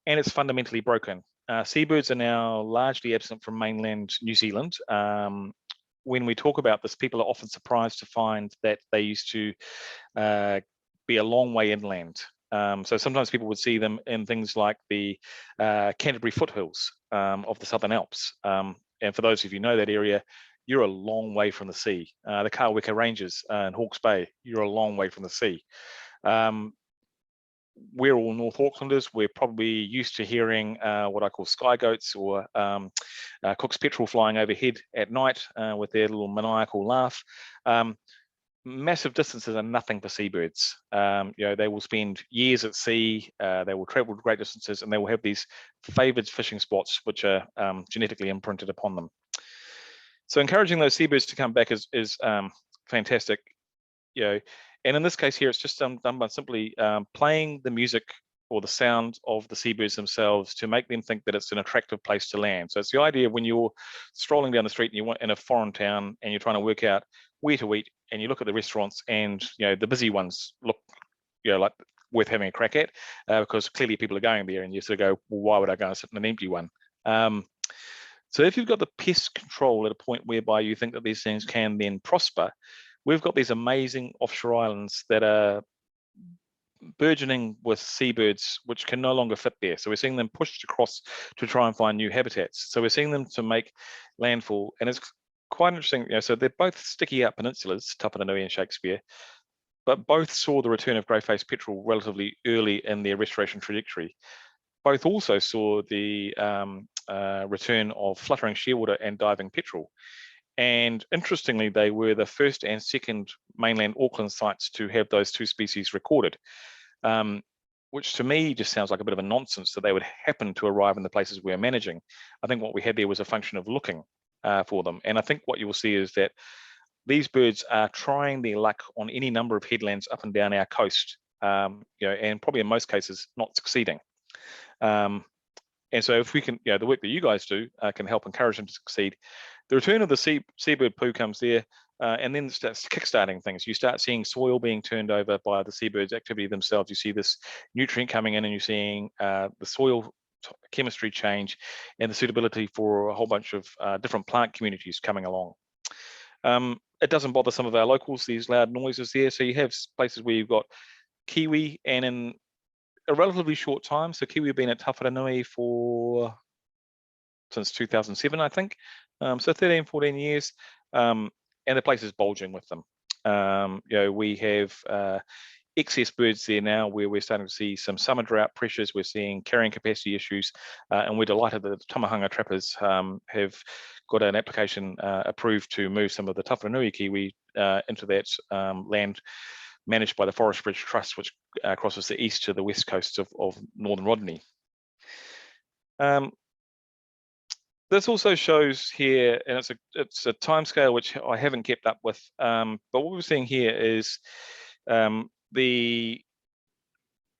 L: and it's fundamentally broken. Seabirds are now largely absent from mainland New Zealand. When we talk about this, people are often surprised to find that they used to be a long way inland. So sometimes people would see them in things like the Canterbury foothills of the Southern Alps. And for those of you who know that area, you're a long way from the sea. The Kāweka Ranges in Hawke's Bay, you're a long way from the sea. we're all North Aucklanders. We're probably used to hearing what I call sky goats or Cook's petrel flying overhead at night with their little maniacal laugh. Massive distances are nothing for seabirds. They will spend years at sea, they will travel great distances, and they will have these favoured fishing spots which are genetically imprinted upon them. So encouraging those seabirds to come back is fantastic. And in this case here, it's just done by simply playing the music or the sound of the seabirds themselves to make them think that it's an attractive place to land. So it's the idea when you're strolling down the street and you're in a foreign town and you're trying to work out where to eat, and you look at the restaurants and the busy ones look like worth having a crack at because clearly people are going there, and you sort of go, well, why would I go and sit in an empty one? So if you've got the pest control at a point whereby you think that these things can then prosper, we've got these amazing offshore islands that are burgeoning with seabirds which can no longer fit there. So we're seeing them pushed across to try and find new habitats. So we're seeing them to make landfall, and it's quite interesting. So they're both sticky out peninsulas, Tāwharanui and Shakespeare, but both saw the return of grey-faced petrel relatively early in their restoration trajectory. Both also saw the return of fluttering shearwater and diving petrel. And interestingly, they were the first and second mainland Auckland sites to have those two species recorded, which to me just sounds like a bit of a nonsense that they would happen to arrive in the places we're managing. I think what we had there was a function of looking for them. And I think what you will see is that these birds are trying their luck on any number of headlands up and down our coast, and probably in most cases not succeeding. And so if we can, the work that you guys do can help encourage them to succeed. The return of the seabird poo comes there, and then starts kickstarting things. You start seeing soil being turned over by the seabirds' activity themselves. You see this nutrient coming in, and you're seeing the soil chemistry change and the suitability for a whole bunch of different plant communities coming along. It doesn't bother some of our locals, these loud noises there. So you have places where you've got kiwi, and in a relatively short time, so kiwi have been at Tāwharanui since 2007, I think. So 13, 14 years, and the place is bulging with them. We have excess birds there now where we're starting to see some summer drought pressures. We're seeing carrying capacity issues, and we're delighted that the Tamahanga trappers have got an application approved to move some of the Tāwharanui kiwi into that land managed by the Forest Bridge Trust, which crosses the east to the west coast of Northern Rodney. This also shows here, and it's a timescale which I haven't kept up with, but what we're seeing here is the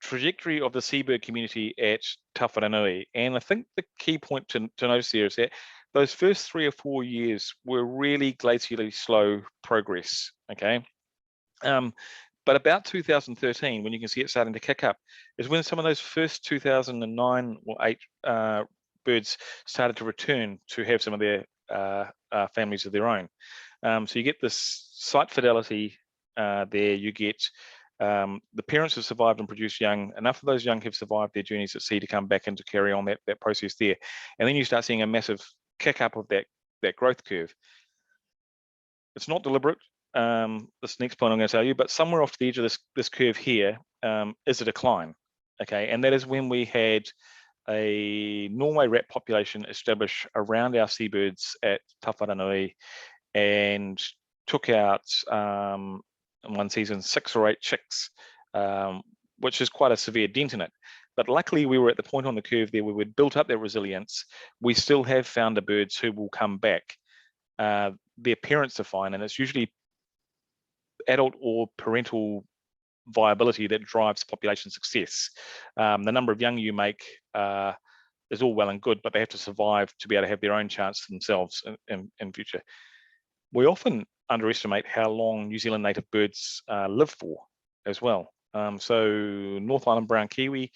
L: trajectory of the seabird community at Tāwharanui. And I think the key point to notice here is that those first 3 or 4 years were really glacially slow progress, okay? But about 2013, when you can see it starting to kick up, is when some of those first 2009 or 8 birds started to return to have some of their families of their own. So you get this site fidelity there. You get the parents have survived and produced young. Enough of those young have survived their journeys at sea to come back and to carry on that process there. And then you start seeing a massive kick up of that growth curve. It's not deliberate. This next point I'm going to tell you, but somewhere off the edge of this curve here is a decline, okay? And that is when we had a Norway rat population established around our seabirds at Tāwharanui and took out in one season 6 or 8 chicks, which is quite a severe dent in it. But luckily we were at the point on the curve there where we'd built up that resilience. We still have found the birds who will come back. Their parents are fine, and it's usually adult or parental viability that drives population success. The number of young you make is all well and good, but they have to survive to be able to have their own chance themselves in future. We often underestimate how long New Zealand native birds live for as well. So North Island brown kiwi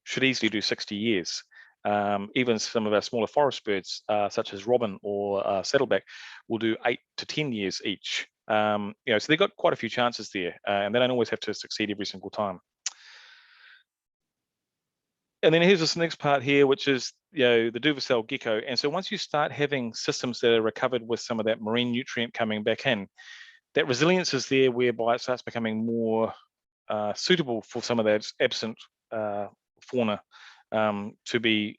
L: should easily do 60 years. Even some of our smaller forest birds, such as robin or saddleback, will do 8 to 10 years each. So they've got quite a few chances there, and they don't always have to succeed every single time. And then here's this next part here, which is the Duversell gecko. And so once you start having systems that are recovered with some of that marine nutrient coming back in, that resilience is there, whereby it starts becoming more suitable for some of that absent fauna to be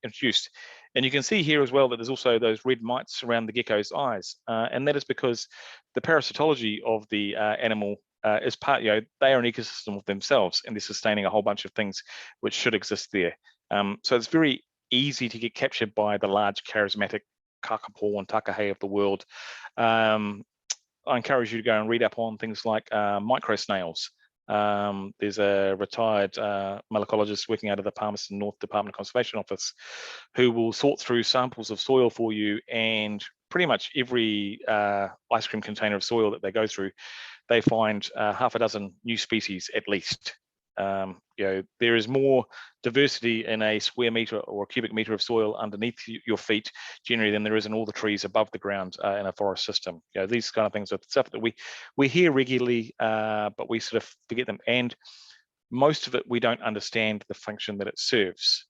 L: introduced. And you can see here as well that there's also those red mites around the gecko's eyes, and that is because the parasitology of the animal is part, they are an ecosystem of themselves, and they're sustaining a whole bunch of things which should exist there. So it's very easy to get captured by the large charismatic kakapo and takahe of the world. I encourage you to go and read up on things like micro snails. There's a retired malacologist working out of the Palmerston North Department of Conservation Office who will sort through samples of soil for you, and pretty much every ice cream container of soil that they go through, they find half a dozen new species at least. There is more diversity in a square meter or a cubic meter of soil underneath your feet generally than there is in all the trees above the ground in a forest system. These kind of things are stuff that we hear regularly, but we sort of forget them, and most of it we don't understand the function that it serves.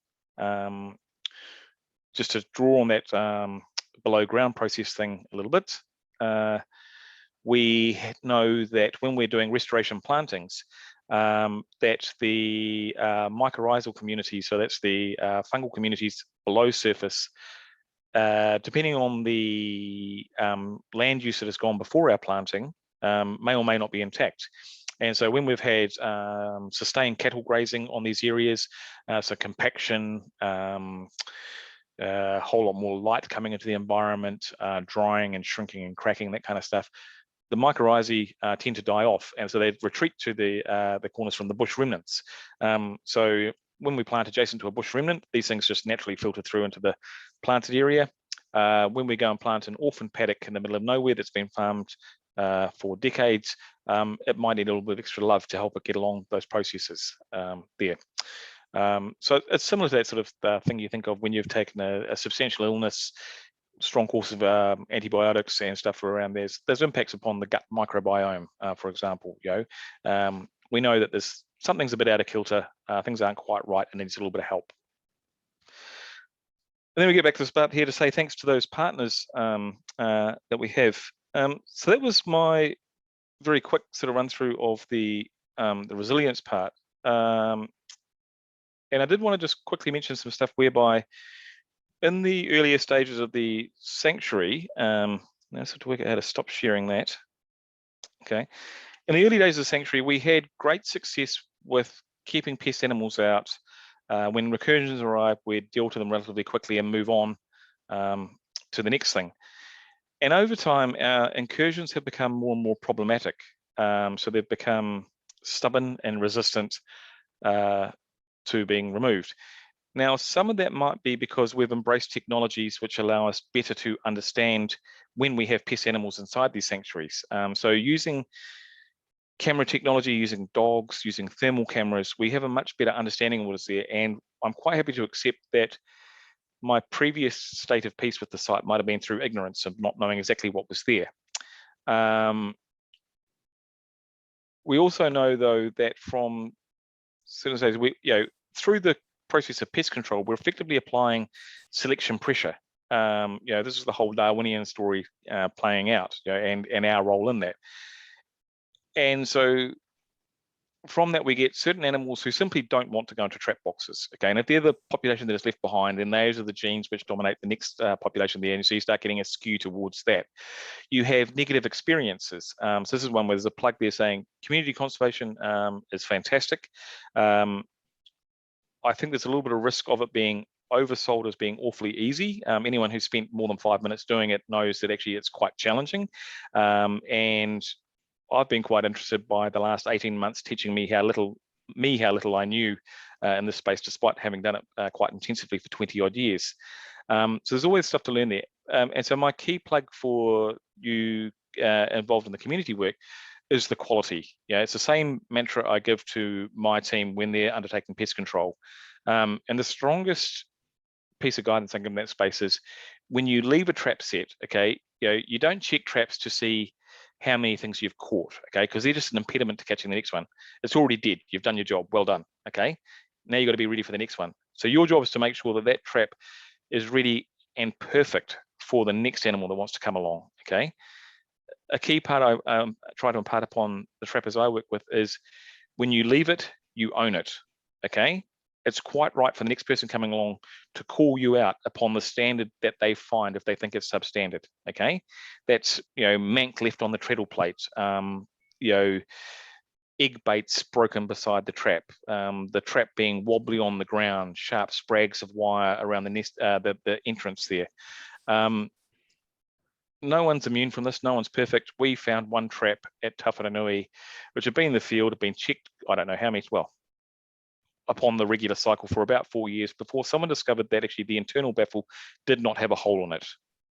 L: Just to draw on that below ground process thing a little bit, we know that when we're doing restoration plantings, that the mycorrhizal community, so that's the fungal communities below surface, depending on the land use that has gone before our planting, may or may not be intact. And so when we've had sustained cattle grazing on these areas, so compaction, a whole lot more light coming into the environment, drying and shrinking and cracking, that kind of stuff, the mycorrhizae tend to die off, and so they retreat to the corners from the bush remnants. So when we plant adjacent to a bush remnant, these things just naturally filter through into the planted area. When we go and plant an orphan paddock in the middle of nowhere that's been farmed for decades, it might need a little bit of extra love to help it get along those processes there. So it's similar to that sort of thing you think of when you've taken a substantial illness, strong course of antibiotics and stuff around. There's impacts upon the gut microbiome, for example. We know that there's something's a bit out of kilter, things aren't quite right, and needs a little bit of help. And then we get back to this part here to say thanks to those partners that we have. So that was my very quick sort of run through of the resilience part. And I did want to just quickly mention some stuff whereby in the earlier stages of the sanctuary, now I have to work out how to stop sharing that. Okay. In the early days of the sanctuary, we had great success with keeping pest animals out. When recursions arrive, we'd deal to them relatively quickly and move on to the next thing. And over time, our incursions have become more and more problematic. So they've become stubborn and resistant to being removed. Now, some of that might be because we've embraced technologies which allow us better to understand when we have pest animals inside these sanctuaries. So using camera technology, using dogs, using thermal cameras, we have a much better understanding of what is there. And I'm quite happy to accept that my previous state of peace with the site might have been through ignorance of not knowing exactly what was there. We also know, though, that from certain stages, through the process of pest control, we're effectively applying selection pressure. This is the whole Darwinian story playing out, and our role in that. And so from that, we get certain animals who simply don't want to go into trap boxes. Okay, and if they're the population that is left behind, then those are the genes which dominate the next population there, and so you start getting a skew towards that. You have negative experiences. So this is one where there's a plug there saying community conservation is fantastic. I think there's a little bit of risk of it being oversold as being awfully easy. Anyone who's spent more than 5 minutes doing it knows that actually it's quite challenging. And I've been quite interested by the last 18 months teaching me how little I knew in this space, despite having done it quite intensively for 20 odd years. So there's always stuff to learn there. And so my key plug for you involved in the community work is the quality. It's the same mantra I give to my team when they're undertaking pest control. And the strongest piece of guidance I give in that space is when you leave a trap set, okay, you don't check traps to see how many things you've caught, okay, because they're just an impediment to catching the next one. It's already dead. You've done your job. Well done, okay? Now you've got to be ready for the next one. So your job is to make sure that that trap is ready and perfect for the next animal that wants to come along, okay? A key part I try to impart upon the trappers I work with is when you leave it, you own it, okay? It's quite right for the next person coming along to call you out upon the standard that they find if they think it's substandard, okay? That's, mank left on the treadle plate, egg baits broken beside the trap being wobbly on the ground, sharp sprags of wire around the nest, the entrance there. No one's immune from this. No one's perfect. We found one trap at Tāwharanui, which had been in the field, had been checked, I don't know how many, well, upon the regular cycle for about 4 years before someone discovered that actually the internal baffle did not have a hole in it.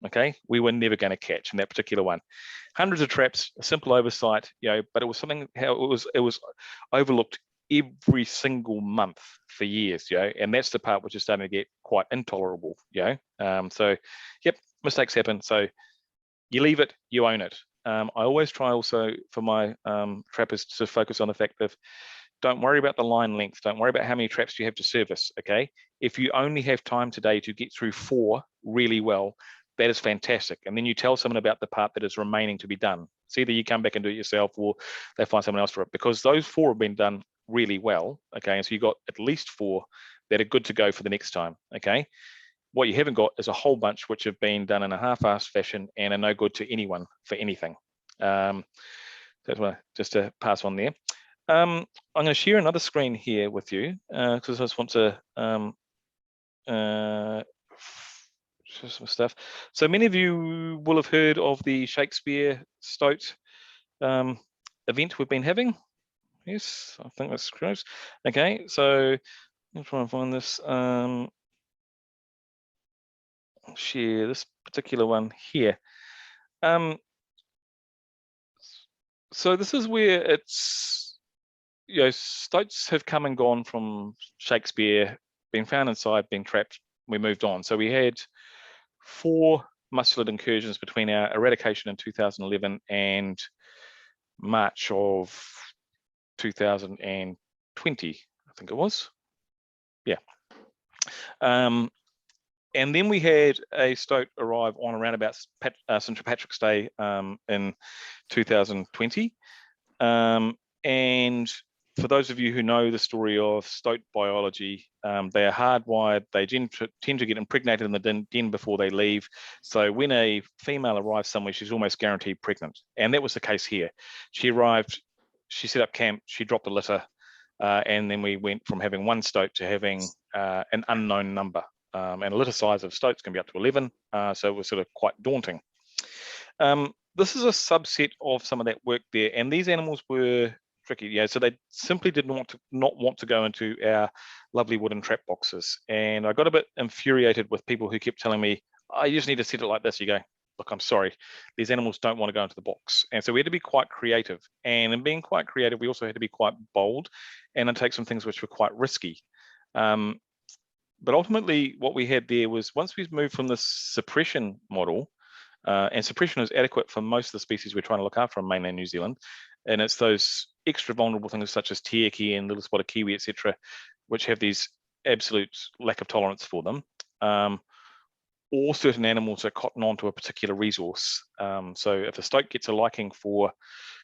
L: Okay, we were never going to catch in that particular one. Hundreds of traps, a simple oversight, but it was something how it was overlooked every single month for years, and that's the part which is starting to get quite intolerable, So, yep, mistakes happen. So you leave it, you own it. I always try also for my trappers to focus on the fact of don't worry about the line length. Don't worry about how many traps you have to service, okay? If you only have time today to get through 4 really well, that is fantastic. And then you tell someone about the part that is remaining to be done. It's either you come back and do it yourself or they find someone else for it, because those 4 have been done really well, okay? And so you've got at least 4 that are good to go for the next time, okay? What you haven't got is a whole bunch which have been done in a half-assed fashion and are no good to anyone for anything. That's why, just to pass on there. I'm going to share another screen here with you because I just want to show some stuff. So many of you will have heard of the Shakespeare Stoat event we've been having. Yes, I think that's correct. Okay, so I'll try and find this. Share this particular one here. So this is where it's, stoats have come and gone from Shakespeare, been found inside, been trapped, we moved on. So we had 4 musculid incursions between our eradication in 2011 and March of 2020, I think it was. Yeah. And then we had a stoat arrive on around about St. Patrick's Day in 2020. And for those of you who know the story of stoat biology, they are hardwired. They tend to get impregnated in the den before they leave. So when a female arrives somewhere, she's almost guaranteed pregnant. And that was the case here. She arrived, she set up camp, she dropped a litter, and then we went from having 1 stoat to having an unknown number. And a litter size of stoats can be up to 11, so it was sort of quite daunting. This is a subset of some of that work there, and these animals were tricky, so they simply did not want to go into our lovely wooden trap boxes. And I got a bit infuriated with people who kept telling me, "I just need to set it like this." You go, "Look, I'm sorry, these animals don't want to go into the box." And so we had to be quite creative, and in being quite creative, we also had to be quite bold and undertake some things which were quite risky. But ultimately, what we had there was, once we moved from this suppression model, and suppression is adequate for most of the species we're trying to look after in mainland New Zealand, and it's those extra vulnerable things such as tiaki and little spotted kiwi, etc., which have these absolute lack of tolerance for them. Or certain animals are cotton onto a particular resource. So if a stoat gets a liking for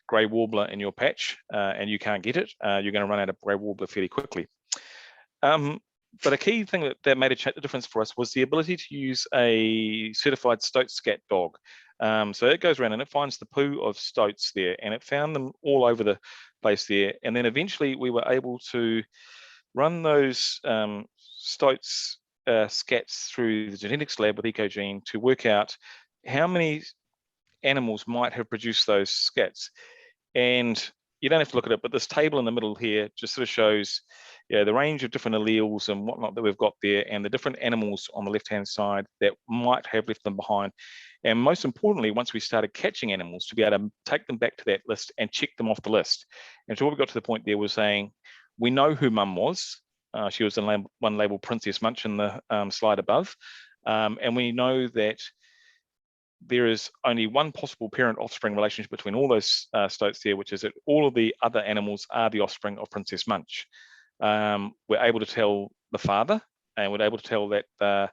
L: grey warbler in your patch and you can't get it, you're going to run out of grey warbler fairly quickly. But a key thing that made a difference for us was the ability to use a certified stoat scat dog. So it goes around and it finds the poo of stoats there, and it found them all over the place there. And then eventually we were able to run those stoats scats through the genetics lab with EcoGene to work out how many animals might have produced those scats. And you don't have to look at it, but this table in the middle here just sort of shows the range of different alleles and whatnot that we've got there, and the different animals on the left-hand side that might have left them behind. And most importantly, once we started catching animals, to be able to take them back to that list and check them off the list. And so what we got to the point there was saying, we know who mum was. She was the one labeled Princess Munch in the slide above. And we know that there is only one possible parent-offspring relationship between all those stoats there, which is that all of the other animals are the offspring of Princess Munch. We're able to tell the father, and we're able to tell that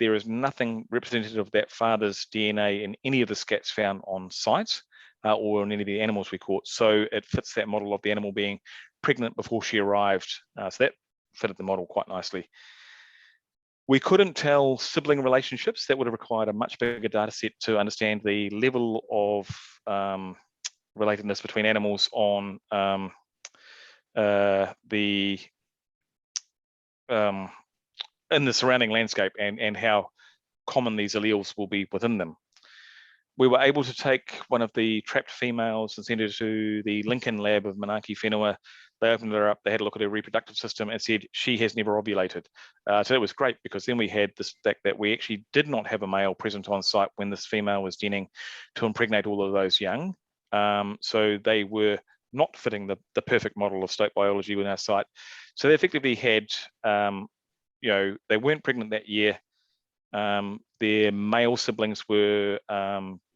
L: there is nothing representative of that father's DNA in any of the scats found on site. or on any of the animals we caught. So it fits that model of the animal being pregnant before she arrived. So that fitted the model quite nicely. We couldn't tell sibling relationships. That would have required a much bigger data set to understand the level of relatedness between animals on in the surrounding landscape and how common these alleles will be within them. We were able to take one of the trapped females and send her to the Lincoln lab of Manaki Whenua. They opened her up, they had a look at her reproductive system and said she has never ovulated. So that was great, because then we had this fact that we actually did not have a male present on site when this female was denning to impregnate all of those young. So they were not fitting the perfect model of stoat biology within our site. So they effectively had, they weren't pregnant that year. Their male siblings were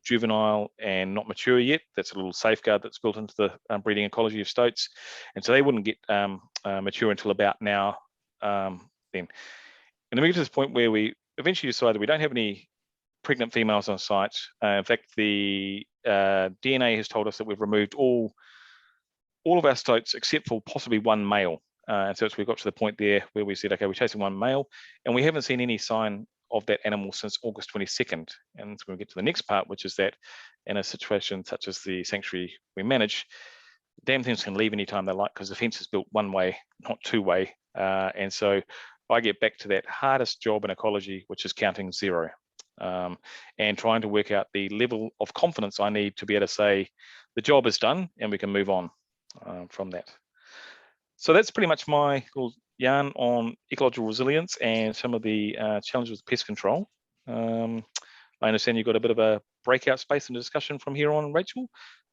L: juvenile and not mature yet. That's a little safeguard that's built into the breeding ecology of stoats. And so they wouldn't get mature until about now then. And then we get to this point where we eventually decided we don't have any pregnant females on site. In fact, the DNA has told us that we've removed all of our stoats except for possibly one male. And so we got to the point there where we said, okay, we're chasing one male, and we haven't seen any sign of that animal since August 22nd. And so we get to the next part, which is that in a situation such as the sanctuary we manage, damn things can leave anytime they like, because the fence is built one way, not two way. And so I get back to that hardest job in ecology, which is counting zero, and trying to work out the level of confidence I need to be able to say the job is done and we can move on from that. So that's pretty much my little yarn on ecological resilience and some of the challenges with pest control. I understand you've got a bit of a breakout space and discussion from here on, Rachel.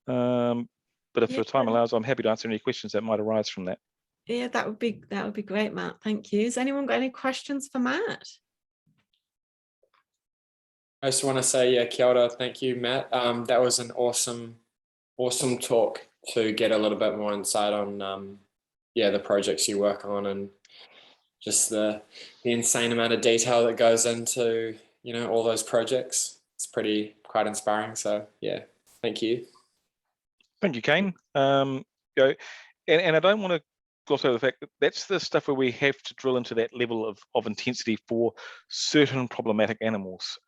L: But if the time allows, I'm happy to answer any questions that might arise from that.
A: Yeah, that would be great, Matt. Thank you. Has anyone got any questions for Matt?
C: I just want to say, yeah, kia ora. Thank you, Matt. That was an awesome talk to get a little bit more insight on the projects you work on, and just the insane amount of detail that goes into all those projects. It's quite inspiring. So yeah, thank you.
L: Thank you, Kane. And I don't want to gloss over the fact that that's the stuff where we have to drill into that level of intensity for certain problematic animals.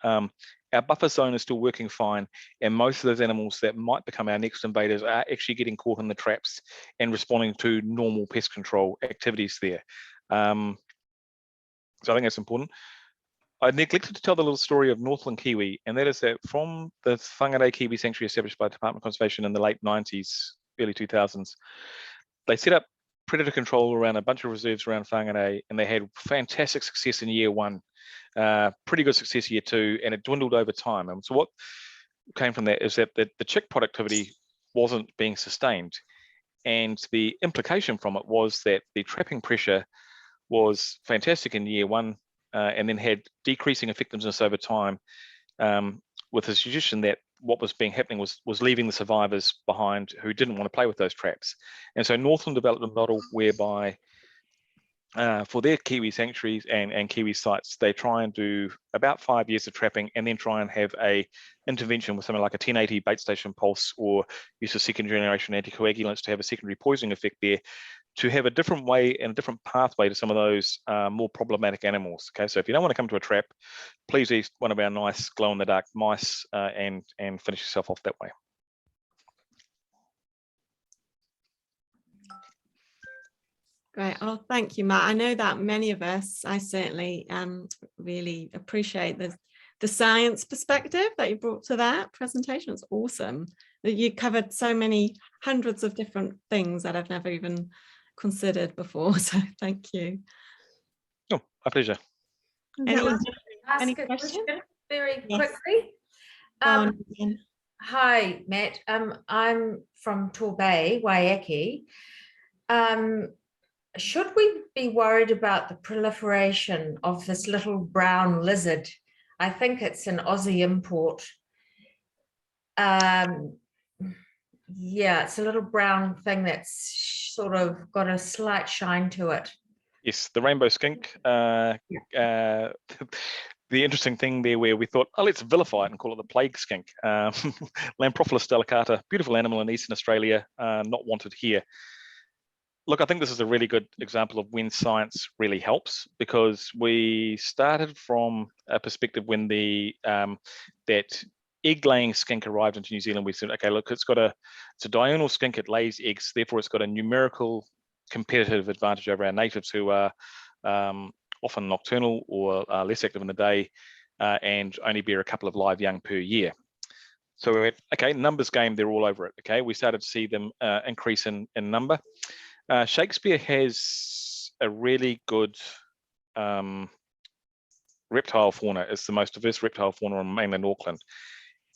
L: Our buffer zone is still working fine, and most of those animals that might become our next invaders are actually getting caught in the traps and responding to normal pest control activities there. So I think that's important. I neglected to tell the little story of Northland Kiwi, and that is that from the Whangarei Kiwi Sanctuary established by the Department of Conservation in the late 90s, early 2000s, they set up predator control around a bunch of reserves around Whangarei, and they had fantastic success in year one, pretty good success year two, and it dwindled over time. And so what came from that is that the chick productivity wasn't being sustained. And the implication from it was that the trapping pressure was fantastic in year one, and then had decreasing effectiveness over time, with the suggestion that what was happening was leaving the survivors behind who didn't want to play with those traps. And so Northland developed a model whereby for their Kiwi sanctuaries and Kiwi sites, they try and do about 5 years of trapping and then try and have a intervention with something like a 1080 bait station pulse or use of second generation anticoagulants to have a secondary poisoning effect there, to have a different way and a different pathway to some of those more problematic animals. Okay, so if you don't want to come to a trap, please eat one of our nice glow-in-the-dark mice and finish yourself off that way.
A: Great. Oh, thank you, Matt. I know that many of us, I certainly really appreciate the science perspective that you brought to that presentation. It's awesome. You covered so many hundreds of different things that I've never even considered before. So thank you.
L: Oh, my pleasure.
A: Any
M: questions?
A: questions?
M: Very
A: Yes.
M: quickly. Hi, Matt. I'm from Torbay, Waiheke. Should we be worried about the proliferation of this little brown lizard? I think it's an Aussie import. Yeah, it's a little brown thing that's sort of got a slight shine to it.
L: Yes, the rainbow skink. the interesting thing there where we thought, oh, let's vilify it and call it the plague skink. Lamprophilus delicata, beautiful animal in Eastern Australia, not wanted here. Look, I think this is a really good example of when science really helps, because we started from a perspective when the that egg-laying skink arrived into New Zealand. We said, okay, look, it's a diurnal skink, it lays eggs, therefore it's got a numerical competitive advantage over our natives who are often nocturnal or less active in the day and only bear a couple of live young per year. So we went, okay, numbers game, they're all over it. Okay, we started to see them increase in number. Shakespeare has a really good reptile fauna. It's the most diverse reptile fauna on mainland Auckland.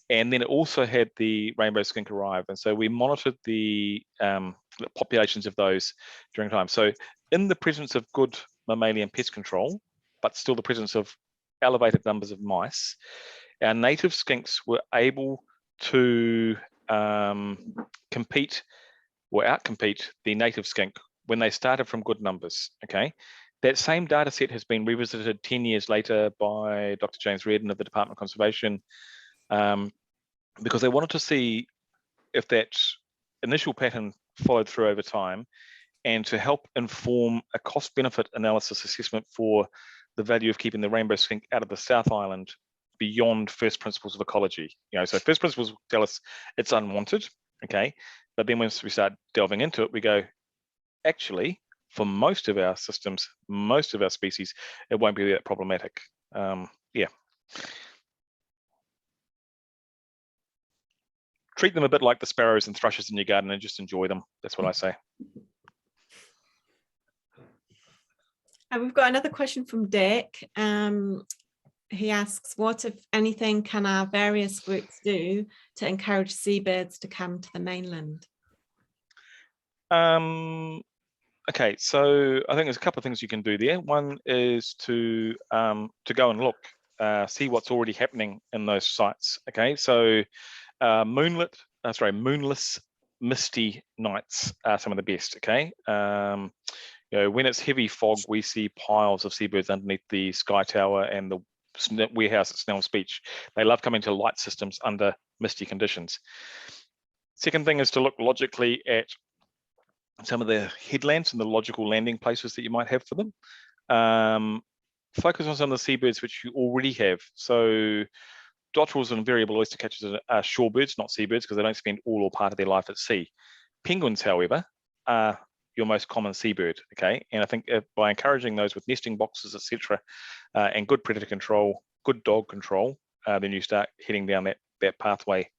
L: And then it also had the rainbow skink arrive. And so we monitored the populations of those during time. So in the presence of good mammalian pest control, but still the presence of elevated numbers of mice, our native skinks were able to compete or outcompete the native skink when they started from good numbers, okay? That same data set has been revisited 10 years later by Dr. James Reardon of the Department of Conservation, because they wanted to see if that initial pattern followed through over time, and to help inform a cost-benefit analysis assessment for the value of keeping the rainbow skink out of the South Island beyond first principles of ecology. You know, so first principles tell us it's unwanted, okay? But then once we start delving into it, we go, actually, for most of our systems, most of our species, it won't be that problematic. Yeah. Treat them a bit like the sparrows and thrushes in your garden and just enjoy them. That's what I say.
A: And we've got another question from Dick. He asks, what, if anything, can our various groups do to encourage seabirds to come to the mainland?
L: Okay, so I think there's a couple of things you can do there. One is to go and look, see what's already happening in those sites. Okay, so moonless, misty nights are some of the best. Okay, you know, when it's heavy fog, we see piles of seabirds underneath the Sky Tower and the warehouse at Snell's Beach. They love coming to light systems under misty conditions. Second thing is to look logically at some of the headlands and the logical landing places that you might have for them. Focus on some of the seabirds which you already have. So dotterels and variable oyster catchers are shorebirds, not seabirds, because they don't spend all or part of their life at sea. Penguins, however, are your most common seabird, okay? And I think by encouraging those with nesting boxes, etc., and good predator control, good dog control, then you start heading down that pathway.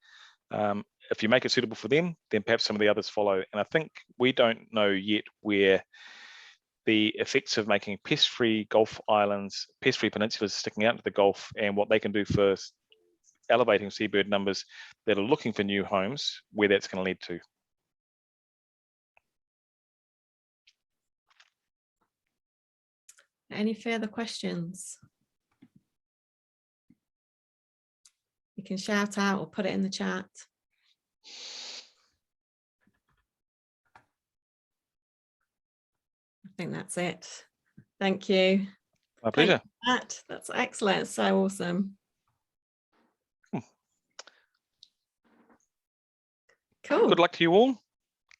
L: If you make it suitable for them, then perhaps some of the others follow. And I think we don't know yet where the effects of making pest-free Gulf islands, pest-free peninsulas sticking out into the Gulf, and what they can do for elevating seabird numbers that are looking for new homes, where that's going to lead to.
A: Any further questions? You can shout out or put it in the chat. I think that's it. Thank you.
L: My pleasure.
A: Matt, that's excellent. So awesome. Cool.
L: Good luck to you all.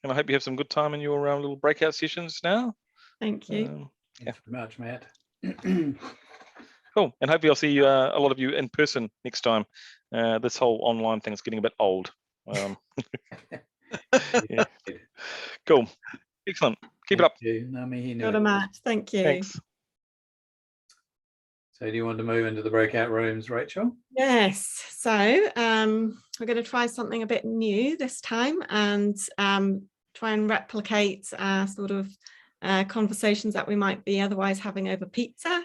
L: And I hope you have some good time in your little breakout sessions now.
A: Thank you.
E: Thanks very much, Matt.
L: Cool. And hopefully I'll see a lot of you in person next time. This whole online thing is getting a bit old. Yeah. Cool. Excellent. Keep it up.
A: Got a match. Thank you.
L: Thanks.
E: So do you want to move into the breakout rooms, Rachel?
A: Yes. So we're going to try something a bit new this time and try and replicate sort of conversations that we might be otherwise having over pizza.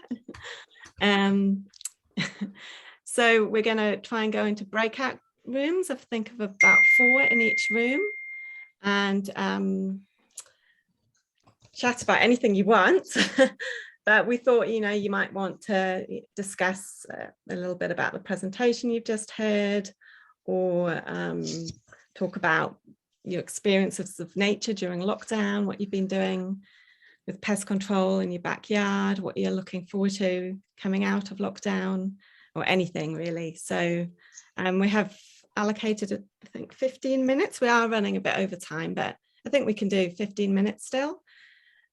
A: So we're going to try and go into breakout rooms. I think of about 4 in each room, and chat about anything you want. But we thought, you know, you might want to discuss a little bit about the presentation you've just heard, or talk about your experiences of nature during lockdown, what you've been doing. with pest control in your backyard, what you're looking forward to coming out of lockdown, or anything really. So we have allocated, I think, 15 minutes. We are running a bit over time, but I think we can do 15 minutes still.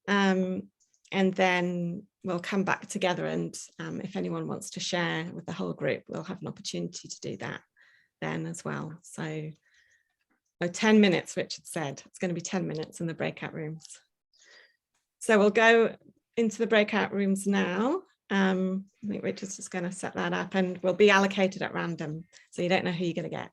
A: And then we'll come back together, and if anyone wants to share with the whole group, we'll have an opportunity to do that then as well. So 10 minutes, Richard said. It's going to be 10 minutes in the breakout rooms. So we'll go into the breakout rooms now. I think Richard's just going to set that up, and we'll be allocated at random, so you don't know who you're going to get.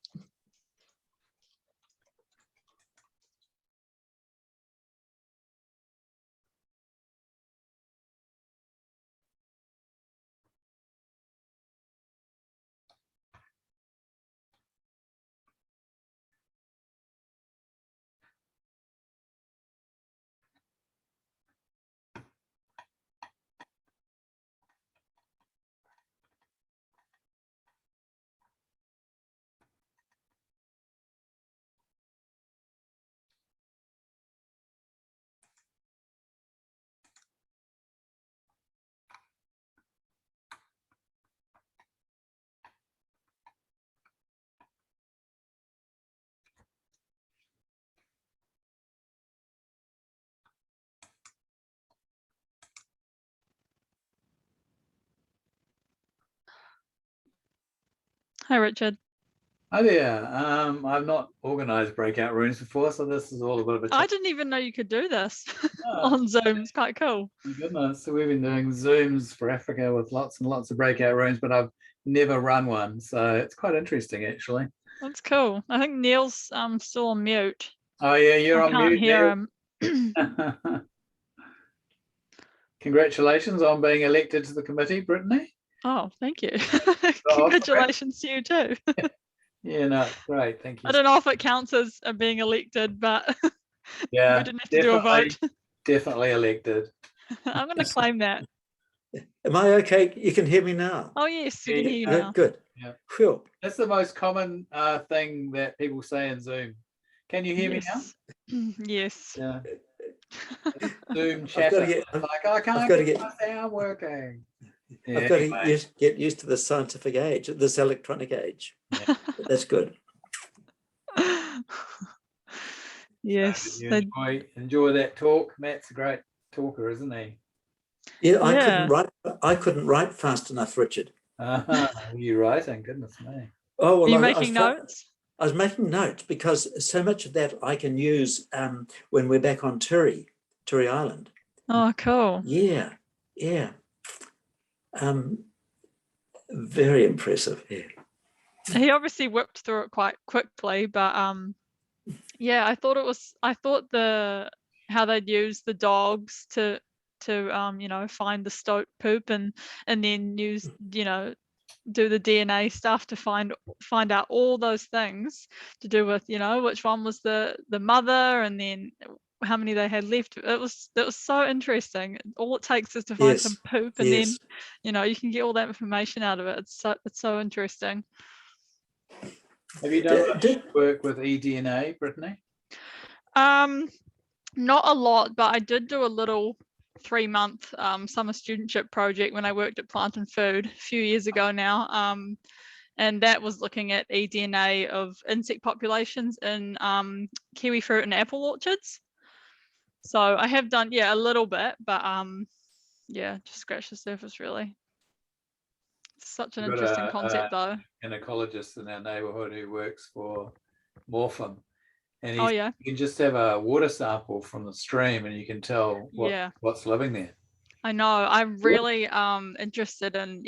N: Hi, Richard.
E: Hi there. I've not organised breakout rooms before, so this is all a bit of a
N: I didn't even know you could do this
E: Oh.
N: on Zoom. It's quite cool.
E: My goodness. So we've been doing Zooms for Africa with lots and lots of breakout rooms, but I've never run one. So it's quite interesting, actually.
N: That's cool. I think Neil's still on mute.
E: Oh, yeah, you're
N: I
E: on
N: can't
E: mute,
N: hear
E: Neil.
N: him.
E: Congratulations on being elected to the committee, Brittany.
N: Oh, thank you. Congratulations to you too.
E: Yeah, no, great. Thank you.
N: I don't know if it counts as being elected, but
E: Yeah,
N: we didn't have to do a vote.
E: Definitely elected.
N: I'm going to claim that.
F: Am I okay? You can hear me now?
N: Oh, yes, we can hear you now.
F: Good.
E: Yeah.
F: Cool.
E: That's the most common thing that people say in Zoom. Can you hear me now?
N: Yes.
E: Yeah. Zoom chatter. Like, I can't get my sound working. Yeah,
F: I've got to get used to the scientific age, this electronic age.
E: Yeah.
F: That's good.
N: Yes.
E: So enjoy that talk. Matt's a great talker, isn't he?
F: Yeah, I couldn't write fast enough, Richard.
E: You're writing, goodness me.
F: Oh, well,
N: Are you making notes?
F: I was making notes because so much of that I can use when we're back on Turi Island.
N: Oh, cool.
F: Yeah. Very impressive. Yeah.
N: He obviously whipped through it quite quickly, but yeah, I thought how they'd use the dogs to find the stoat poop and then use do the DNA stuff to find out all those things to do with which one was the mother and then how many they had left. It was so interesting. All it takes is to find some poop, and then you can get all that information out of it. It's so interesting.
E: Have you done much work with eDNA, Brittany?
N: Not a lot, but I did do a little 3-month summer studentship project when I worked at Plant and Food a few years ago now. And that was looking at eDNA of insect populations in kiwi fruit and apple orchards. So I have done, a little bit, but just scratch the surface really. It's such an interesting concept though.
E: An ecologist in our neighbourhood who works for Morpham. And you can just have a water sample from the stream and you can tell what's living there.
N: I know. I'm really interested in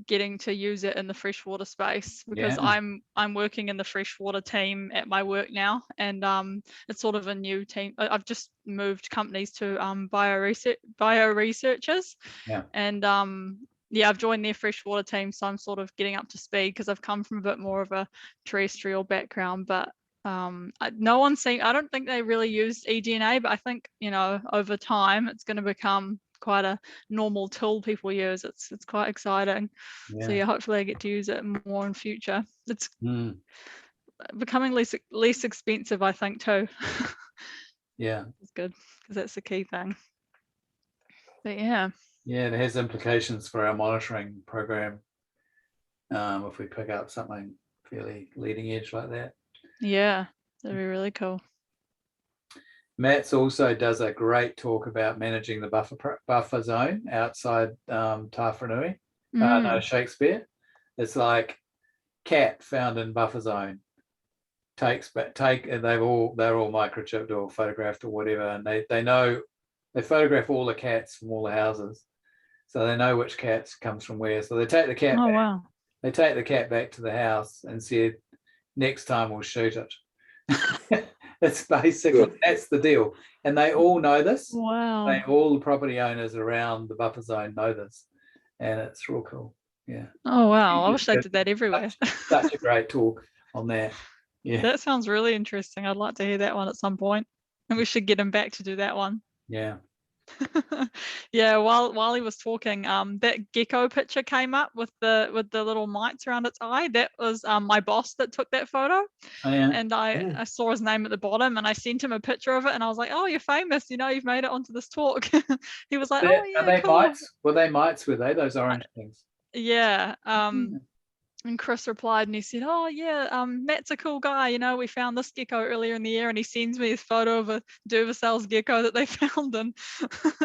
N: getting to use it in the freshwater space because I'm working in the freshwater team at my work now, and it's sort of a new team. I've just moved companies to bioresearchers, and I've joined their freshwater team, so I'm sort of getting up to speed because I've come from a bit more of a terrestrial background, but I don't think they really used eDNA, but I think over time it's going to become quite a normal tool people use. It's quite exciting. So hopefully I get to use it more in future. It's becoming less expensive, I think, too.
E: Yeah,
N: it's good because that's the key thing. But yeah.
E: Yeah, it has implications for our monitoring program if we pick up something fairly leading edge like that.
N: Yeah, that'd be really cool.
E: Matt's also does a great talk about managing the buffer zone outside Tāwharanui. No, Shakespeare. It's like cat found in buffer zone. They're all microchipped or photographed or whatever, and they know, they photograph all the cats from all the houses, so they know which cats comes from where. So they take the cat.
N: Oh
E: back,
N: wow.
E: They take the cat back to the house and said, next time we'll shoot it. It's basically, that's the deal. And they all know this.
N: Wow.
E: All the property owners around the buffer zone know this. And it's real cool. Yeah.
N: Oh wow. I wish they did that everywhere.
E: Such a great talk on that. Yeah.
N: That sounds really interesting. I'd like to hear that one at some point. And we should get him back to do that one.
E: Yeah.
N: Yeah, while he was talking, that gecko picture came up with the little mites around its eye. That was my boss that took that photo.
E: Oh, yeah.
N: And I saw his name at the bottom, and I sent him a picture of it, and I was like, oh, you're famous, you know, you've made it onto this talk. He was like, oh yeah,
E: are they
N: cool.
E: mites? Were they mites? Were they those orange things?
N: Yeah. And Chris replied and he said, oh yeah, Matt's a cool guy, you know, we found this gecko earlier in the year, and he sends me his photo of a Duracell's gecko that they found, and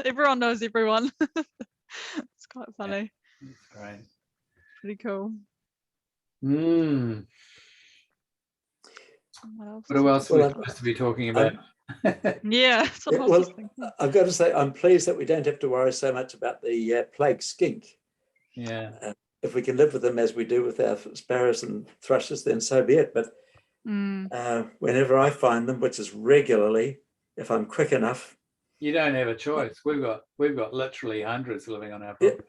N: everyone knows everyone. It's quite funny.
E: That's great.
N: Pretty cool.
E: What else are we supposed to be talking about?
N: Yeah, that's what I was just thinking.
F: I've got to say, I'm pleased that we don't have to worry so much about the plague skink.
E: Yeah.
F: If we can live with them as we do with our sparrows and thrushes, then so be it. But whenever I find them, which is regularly, if I'm quick enough,
E: you don't have a choice. We've got literally hundreds living on our property.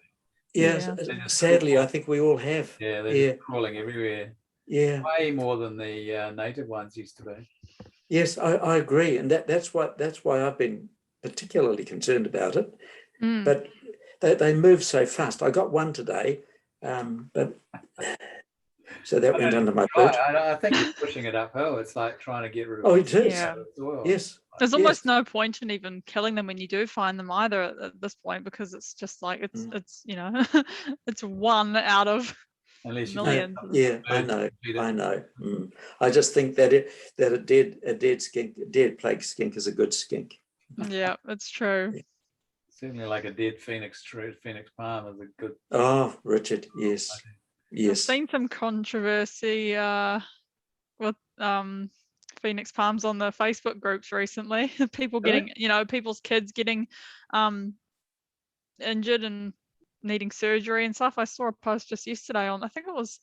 F: Yes, sadly, I think we all have.
E: Yeah, they're just crawling everywhere.
F: Yeah,
E: way more than the native ones used to be.
F: Yes, I agree, and that's why I've been particularly concerned about it. But they move so fast. I got one today. But so that went under my boot.
E: I think it's pushing it uphill. It's like trying to get rid of.
F: Oh, it is.
N: Yeah.
F: Yes.
N: There's almost no point in even killing them when you do find them either at this point, because it's just like it's you know it's one out of millions.
F: Yeah, I know. I just think that a dead plague skink is a good skink.
N: Yeah, it's true.
E: Certainly, like a dead phoenix palm is a good.
F: Oh, Richard, yes.
N: I've seen some controversy with phoenix palms on the Facebook groups recently. People getting, people's kids getting injured and needing surgery and stuff. I saw a post just yesterday on, I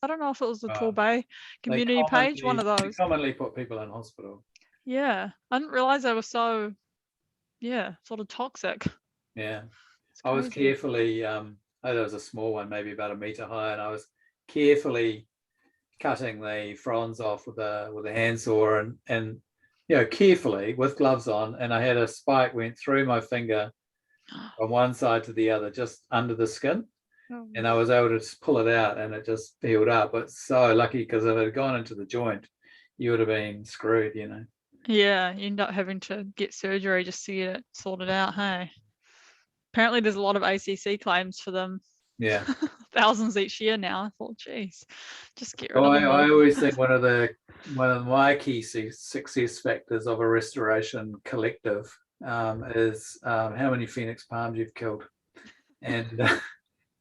N: don't know if it was the Torbay community page, one of those.
E: They commonly put people in hospital.
N: Yeah, I didn't realize they were so, sort of toxic.
E: Yeah, I was carefully, there was a small one, maybe about 1 meter high, and I was carefully cutting the fronds off with a handsaw and carefully with gloves on, and I had a spike went through my finger from one side to the other, just under the skin, and I was able to just pull it out, and it just healed up. But so lucky, because if it had gone into the joint, you would have been screwed,
N: Yeah, you end up having to get surgery just to get it sorted out, hey? Apparently there's a lot of ACC claims for them.
E: Yeah.
N: Thousands each year now. I thought, geez, just get rid of them.
E: I always think one of my key success factors of a restoration collective is how many phoenix palms you've killed. And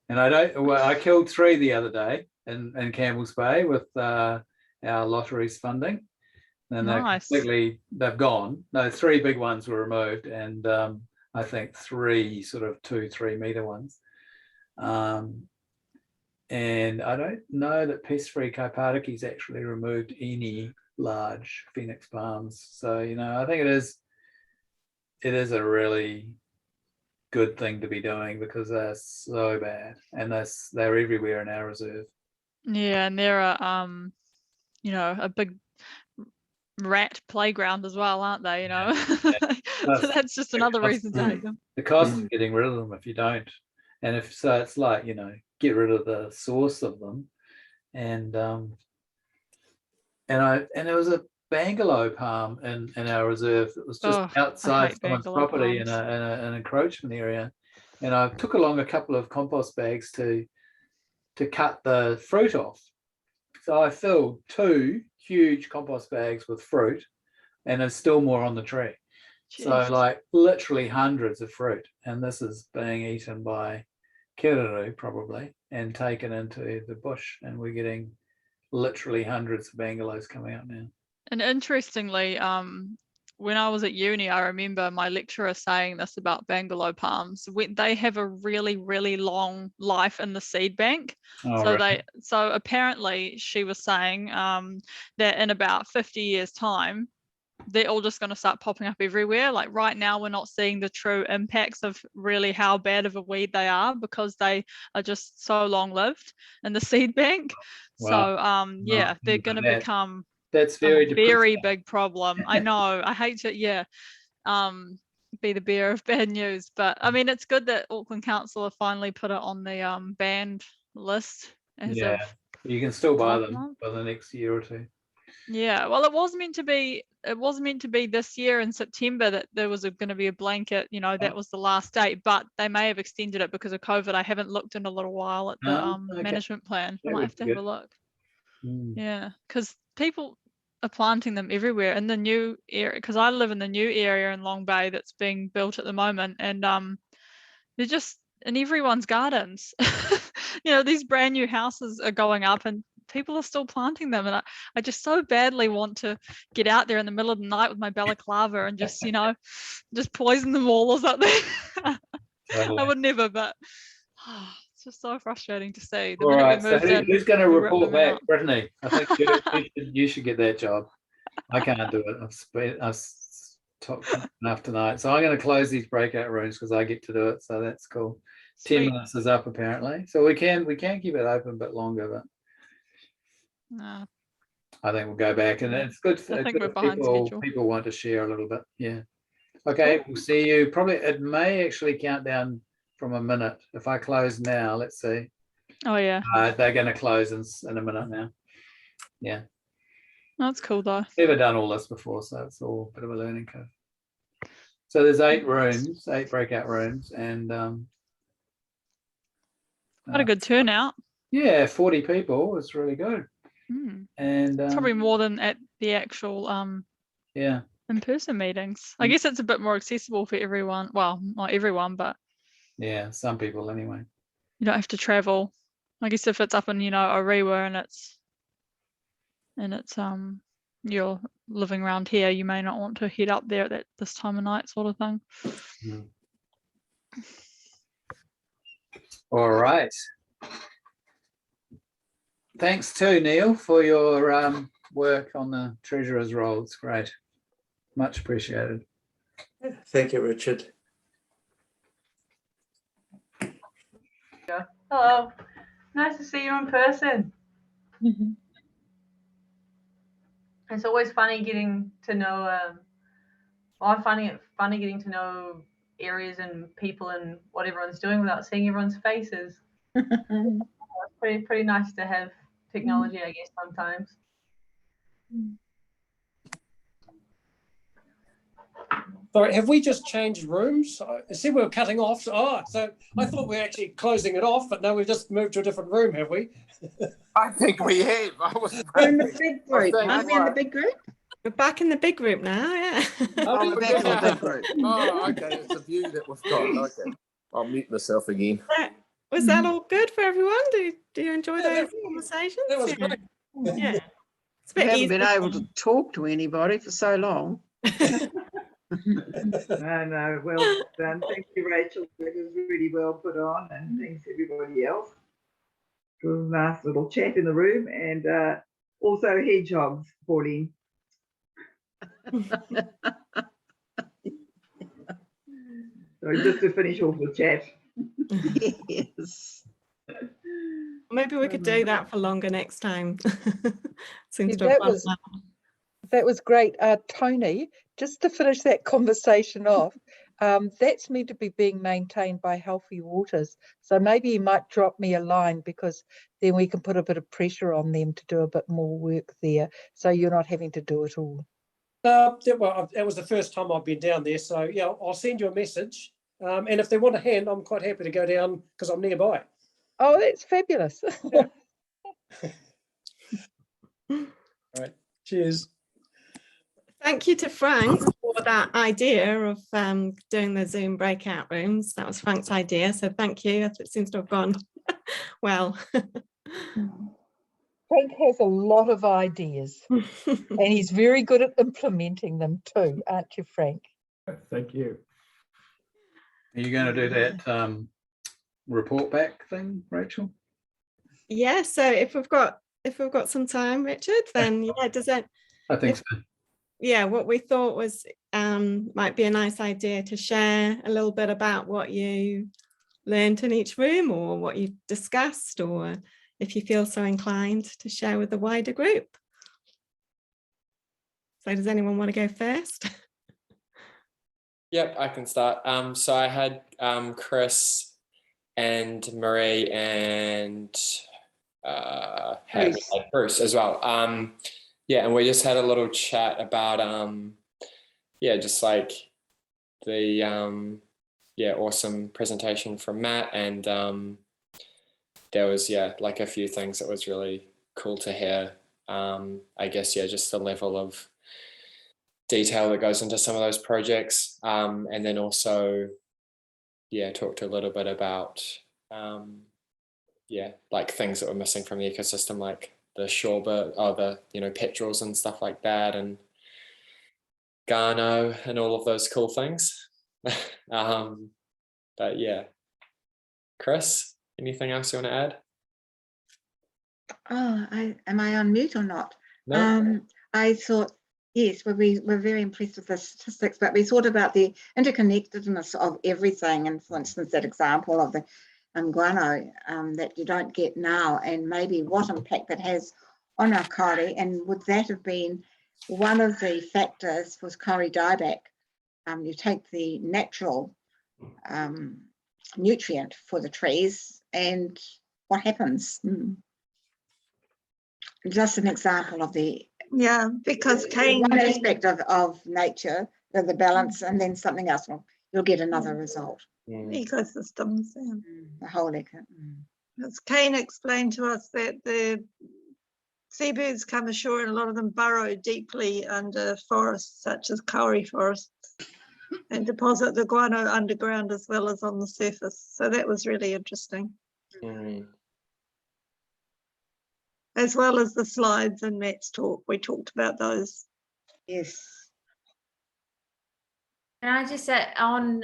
E: I killed 3 the other day in Campbell's Bay with our lotteries funding. And they've gone. No, 3 big ones were removed, and I think 3 sort of 2-3 meter ones. And I don't know that Pest Free Okura's actually removed any large phoenix palms. So, I think it is a really good thing to be doing, because they're so bad, and they're everywhere in our reserve.
N: Yeah, and they're a big rat playground as well, aren't they? So that's just another reason to hate them.
E: The cost of getting rid of them if you don't, and if so, it's like get rid of the source of them, and there was a bangalow palm in our reserve that was just outside someone's property in an encroachment area, and I took along a couple of compost bags to cut the fruit off. So I filled 2 huge compost bags with fruit, and there's still more on the tree. So
N: Jeez.
E: like literally hundreds of fruit, and this is being eaten by kiruru probably and taken into the bush, and we're getting literally hundreds of bangalows coming out now.
N: And interestingly, when I was at uni, I remember my lecturer saying this about bangalow palms. They have a really, really long life in the seed bank.
E: Oh,
N: So
E: really?
N: so apparently she was saying that in about 50 years time, they're all just going to start popping up everywhere. Like right now, we're not seeing the true impacts of really how bad of a weed they are, because they are just so long lived in the seed bank.
E: Wow.
N: So yeah, they're going to become
E: That's very
N: a very
E: depressing.
N: big problem. I know. I hate to, be the bearer of bad news, but I mean, it's good that Auckland Council have finally put it on the banned list.
E: Yeah, you can still buy them for the next year or 2.
N: Yeah, well, it was meant to be. It was meant to be this year in September that there was going to be a blanket. That was the last date, but they may have extended it because of COVID. I haven't looked in a little while at the
E: Okay.
N: management plan. I
E: That
N: might
E: would
N: have to
E: be
N: have a
E: good.
N: look.
E: Mm.
N: Yeah, because people are planting them everywhere in the new area. Because I live in the new area in Long Bay that's being built at the moment, and they're just in everyone's gardens. These brand new houses are going up, and people are still planting them, and I just so badly want to get out there in the middle of the night with my balaclava and just just poison them all or something.
E: Totally.
N: I would never, but it's just so frustrating to see. The
E: All
N: minute
E: right,
N: we
E: so
N: moved in,
E: who's going to
N: we ripped
E: report
N: them
E: back?
N: out.
E: Brittany, I think you should get that job. I can't do it. I've talked enough tonight. So I'm going to close these breakout rooms because I get to do it. So that's cool. 10 minutes is up apparently. So we can keep it open a bit longer, but
N: No.
E: I think we'll go back, and it's good for
N: I think we're behind
E: people.
N: schedule.
E: People want to share a little bit. Yeah. Okay, we'll see you. Probably it may actually count down from a minute. If I close now, let's see.
N: Oh yeah.
E: They're going to close in a minute now. Yeah.
N: That's cool though.
E: Never done all this before, so it's all a bit of a learning curve. So there's 8 rooms, 8 breakout rooms, and
N: What a good turnout.
E: yeah, 40 people. It's really good. And
N: Probably more than at the actual
E: yeah,
N: in-person meetings. I guess it's a bit more accessible for everyone. Well, not everyone, but
E: yeah, some people anyway.
N: you don't have to travel. I guess if it's up in Orewa and it's you're living around here, you may not want to head up there at this time of night, sort of thing.
E: All right. Thanks too, Neil, for your work on the treasurer's role. It's great. Much appreciated.
F: Thank you, Richard.
G: Hello, nice to see you in person. It's always funny getting to know. I'm finding it funny getting to know areas and people and what everyone's doing without seeing everyone's faces. It's pretty nice to have technology, I guess, sometimes.
D: Sorry, have we just changed rooms? I see we were cutting off. So I thought we were actually closing it off, but no, we've just moved to a different room, have we?
I: I think we have.
J: We're in the big group. Aren't we in the big group?
A: We're back in the big group now, yeah.
J: Oh, we're back in the big group.
I: Oh, okay. It's a view that we've got. Okay. I'll mute myself again.
A: Was that all good for everyone? Do you enjoy those conversations?
D: That was great.
A: Yeah. It's a
J: We
A: bit
J: haven't
A: easy.
J: been able to talk to anybody for so long.
O: No, well done. Thank you, Rachel. It was really well put on, and thanks everybody else. It was a nice little chat in the room, and also hedgehogs, Pauline. So just to finish off the chat.
J: Yes.
A: Maybe we could do that for longer next time. Seems to
B: Yeah,
A: have
B: that
A: fun
B: was-
A: now.
B: That was great. Tony, just to finish that conversation off, that's meant to be being maintained by Healthy Waters. So maybe you might drop me a line, because then we can put a bit of pressure on them to do a bit more work there, so you're not having to do it all.
D: Well, that was the first time I've been down there, so yeah, I'll send you a message And if they want a hand, I'm quite happy to go down because I'm nearby.
B: Oh, that's fabulous.
D: All right. Cheers.
A: Thank you to Frank for that idea of doing the Zoom breakout rooms. That was Frank's idea, so thank you. It seems to have gone well.
B: Frank has a lot of ideas and he's very good at implementing them too, aren't you, Frank?
I: Thank you.
E: Are you going to do that report back thing, Rachel?
A: Yeah, so if we've got some time, Richard, then yeah, does that?
E: I think so.
A: Yeah, what we thought was might be a nice idea to share a little bit about what you learned in each room or what you discussed, or if you feel so inclined to share with the wider group. So does anyone want to go first?
C: Yep, I can start. So I had Chris and Marie and had Bruce as well. Yeah, and we just had a little chat about yeah, just like the awesome presentation from Matt, and there was like a few things that was really cool to hear. I guess just the level of detail that goes into some of those projects, and then also talked a little bit about like things that were missing from the ecosystem, like the shorebird, the petrels and stuff like that, and Garno and all of those cool things. But yeah, Chris, anything else you want to add?
P: Oh, am I on mute or not?
C: No.
P: I thought, yes, we're very impressed with the statistics, but we thought about the interconnectedness of everything, and for instance, that example of the guano that you don't get now, and maybe what impact that has on our kauri, and would that have been one of the factors was kauri dieback? You take the natural nutrient for the trees, and what happens? Just an example of the
Q: because cane
P: one aspect of nature, the balance, and then something else. You'll get another result.
Q: ecosystems.
P: The whole
Q: As Kane explained to us that the seabirds come ashore and a lot of them burrow deeply under forests such as kauri forests and deposit the guano underground as well as on the surface. So that was really interesting. As well as the slides in Matt's talk, we talked about those.
P: Yes.
M: Can I just say, on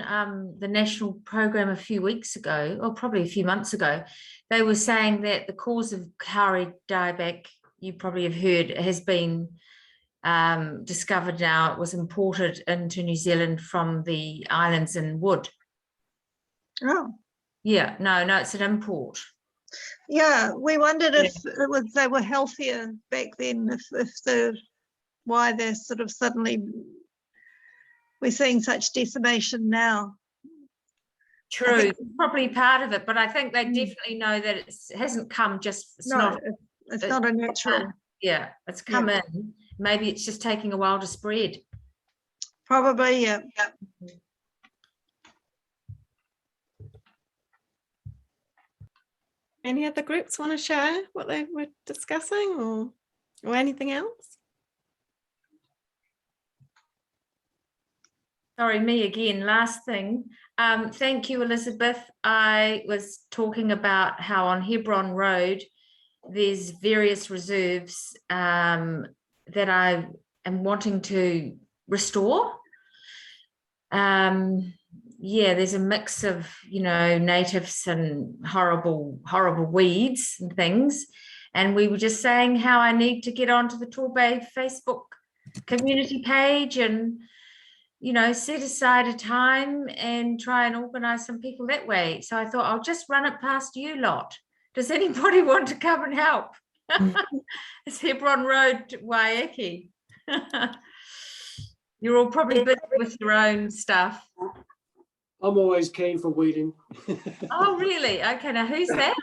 M: the national program a few weeks ago, or probably a few months ago, they were saying that the cause of kauri dieback, you probably have heard, has been discovered now. It was imported into New Zealand from the islands in Wood.
Q: Oh.
M: Yeah, no, it's an import.
Q: Yeah, we wondered if it was they were healthier back then, why they're sort of suddenly we're seeing such decimation now.
M: True, probably part of it, but I think they definitely know that it hasn't come just.
Q: It's not a natural.
M: Yeah, it's come in. Maybe it's just taking a while to spread.
Q: Probably, yeah.
A: Any other groups want to share what they were discussing or anything else?
M: Sorry, me again. Last thing. Thank you, Elizabeth. I was talking about how on Hebron Road, there's various reserves that I am wanting to restore. Yeah, there's a mix of, natives and horrible weeds and things. And we were just saying how I need to get onto the Torbay Facebook community page and, set aside a time and try and organise some people that way. So I thought I'll just run it past you lot. Does anybody want to come and help? It's Hebron Road, Waiheke. You're all probably busy with your own stuff.
D: I'm always keen for weeding.
M: Oh, really? Okay, now who's that?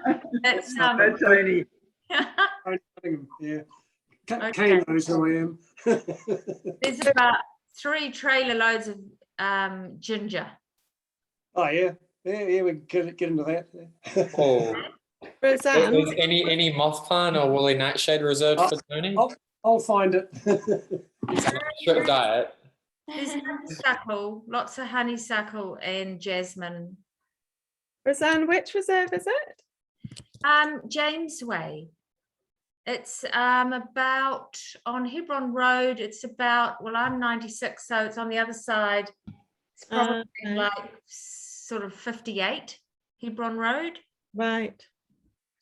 M: That's
O: Tony.
D: Yeah.
M: Okay.
D: Kane knows who I am.
M: There's about 3 trailer loads of ginger.
D: Oh yeah, yeah, we can get into that.
C: Oh,
A: Roseanne,
C: is any moth plant or woolly nightshade reserved for Tony?
D: I'll find it.
C: It's a strict diet.
M: There's honeysuckle, lots of honeysuckle and jasmine.
A: Roseanne, which reserve is it?
M: James Way. It's about on Hebron Road. It's about, well, I'm 96, so it's on the other side. It's probably
A: Okay.
M: like sort of 58 Hebron Road.
A: Right.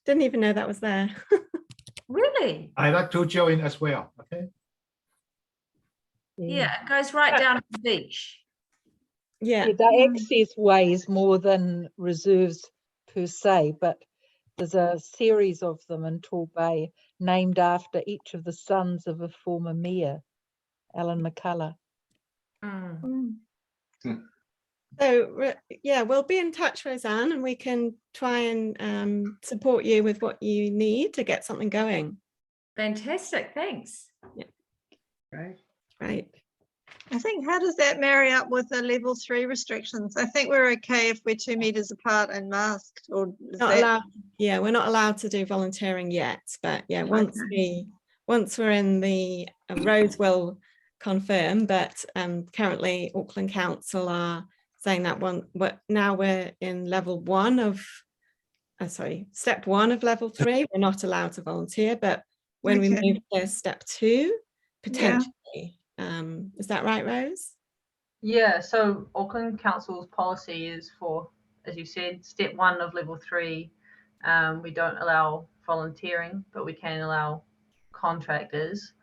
A: Didn't even know that was there.
M: Really?
R: I'd like to join as well. Okay.
M: Yeah, it goes right down to the beach.
A: Yeah.
B: The access ways more than reserves per se, but there's a series of them in Tall Bay named after each of the sons of a former mayor, Alan McCullough.
A: So yeah, we'll be in touch, Roseanne, and we can try and support you with what you need to get something going.
M: Fantastic, thanks.
A: Yeah.
B: Right.
Q: I think, how does that marry up with the level 3 restrictions? I think we're okay if we're 2 meters apart and masked, or is
A: Not
Q: that...
A: allowed. Yeah, we're not allowed to do volunteering yet, but yeah, once we're in the Rose will confirm, but currently Auckland Council are saying that now we're in level 1 of step 1 of level 3. We're not allowed to volunteer, but when we move to step 2, potentially. Is that right, Rose?
G: Yeah, so Auckland Council's policy is for, as you said, step 1 of level 3. We don't allow volunteering, but we can allow contractors.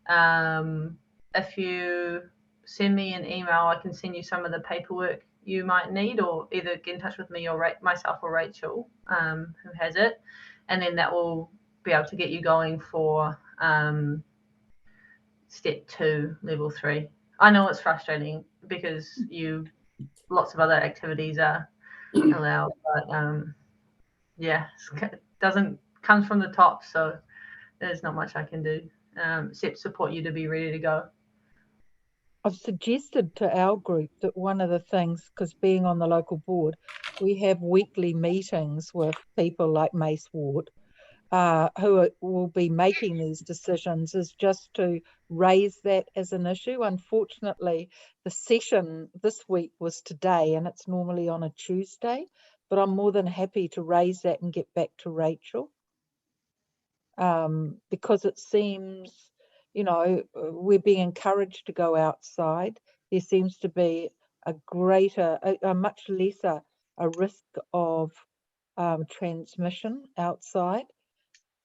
G: If you send me an email, I can send you some of the paperwork you might need, or either get in touch with me or myself or Rachel, who has it, and then that will be able to get you going for step 2, level 3. I know it's frustrating because lots of other activities are allowed, but yeah, comes from the top, so there's not much I can do except support you to be ready to go.
B: I've suggested to our group that one of the things, because being on the local board, we have weekly meetings with people like Mace Ward, who will be making these decisions, is just to raise that as an issue. Unfortunately, the session this week was today, and it's normally on a Tuesday, but I'm more than happy to raise that and get back to Rachel, because it seems, we're being encouraged to go outside. There seems to be a much lesser risk of transmission outside.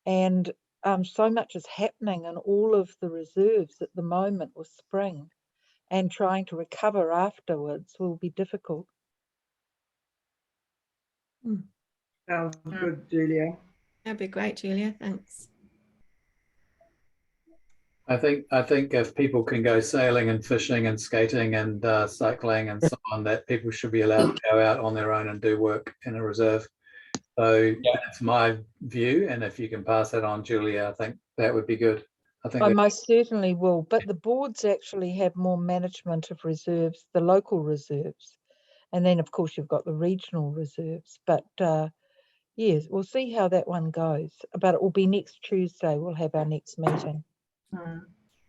B: And so much is happening in all of the reserves at the moment with spring, and trying to recover afterwards will be difficult.
O: Sounds good, Julia.
A: That'd be great, Julia. Thanks.
E: I think if people can go sailing and fishing and skating and cycling and so on, that people should be allowed to go out on their own and do work in a reserve. So that's my view, and if you can pass that on, Julia, I think that would be good.
B: I most certainly will, but the boards actually have more management of reserves, the local reserves, and then of course you've got the regional reserves. But yes, we'll see how that one goes. But it will be next Tuesday. We'll have our next meeting.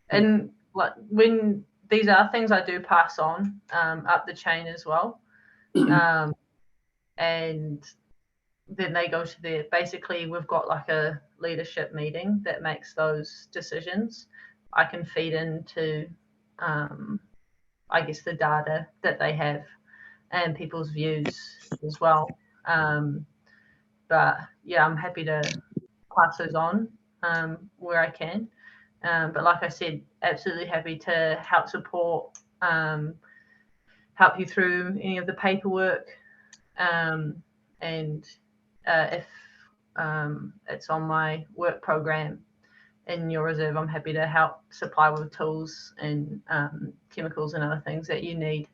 G: And like, when these are things I do pass on up the chain as well, and then they go to basically we've got like a leadership meeting that makes those decisions. I can feed into I guess the data that they have and people's views as well. But yeah, I'm happy to pass those on where I can. But like I said, absolutely happy to help support, help you through any of the paperwork, and if it's on my work program in your reserve, I'm happy to help supply with tools and chemicals and other things that you need,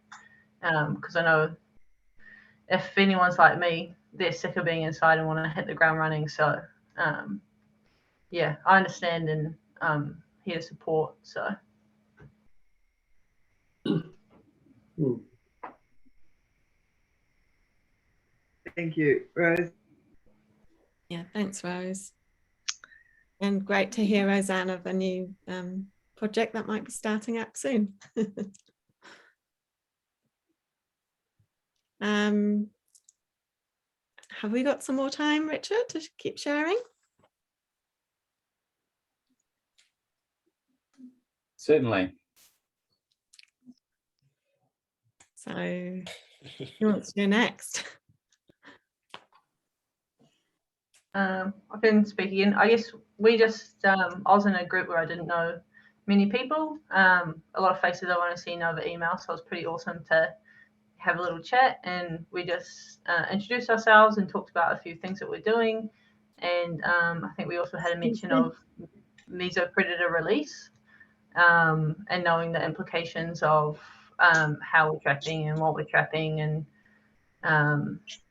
G: because I know if anyone's like me, they're sick of being inside and want to hit the ground running. So yeah, I understand, and here to support. So
O: Thank you, Rose.
A: Yeah, thanks, Rose. And great to hear, Roseanne, of a new project that might be starting up soon. Have we got some more time, Richard, to keep sharing?
E: Certainly.
A: So who wants to go next?
G: I can speak again. I guess we just, I was in a group where I didn't know many people. A lot of faces I want to see over email, so it was pretty awesome to have a little chat, and we just introduced ourselves and talked about a few things that we're doing. And I think we also had a mention of mesopredator release, and knowing the implications of how we're trapping and what we're trapping, and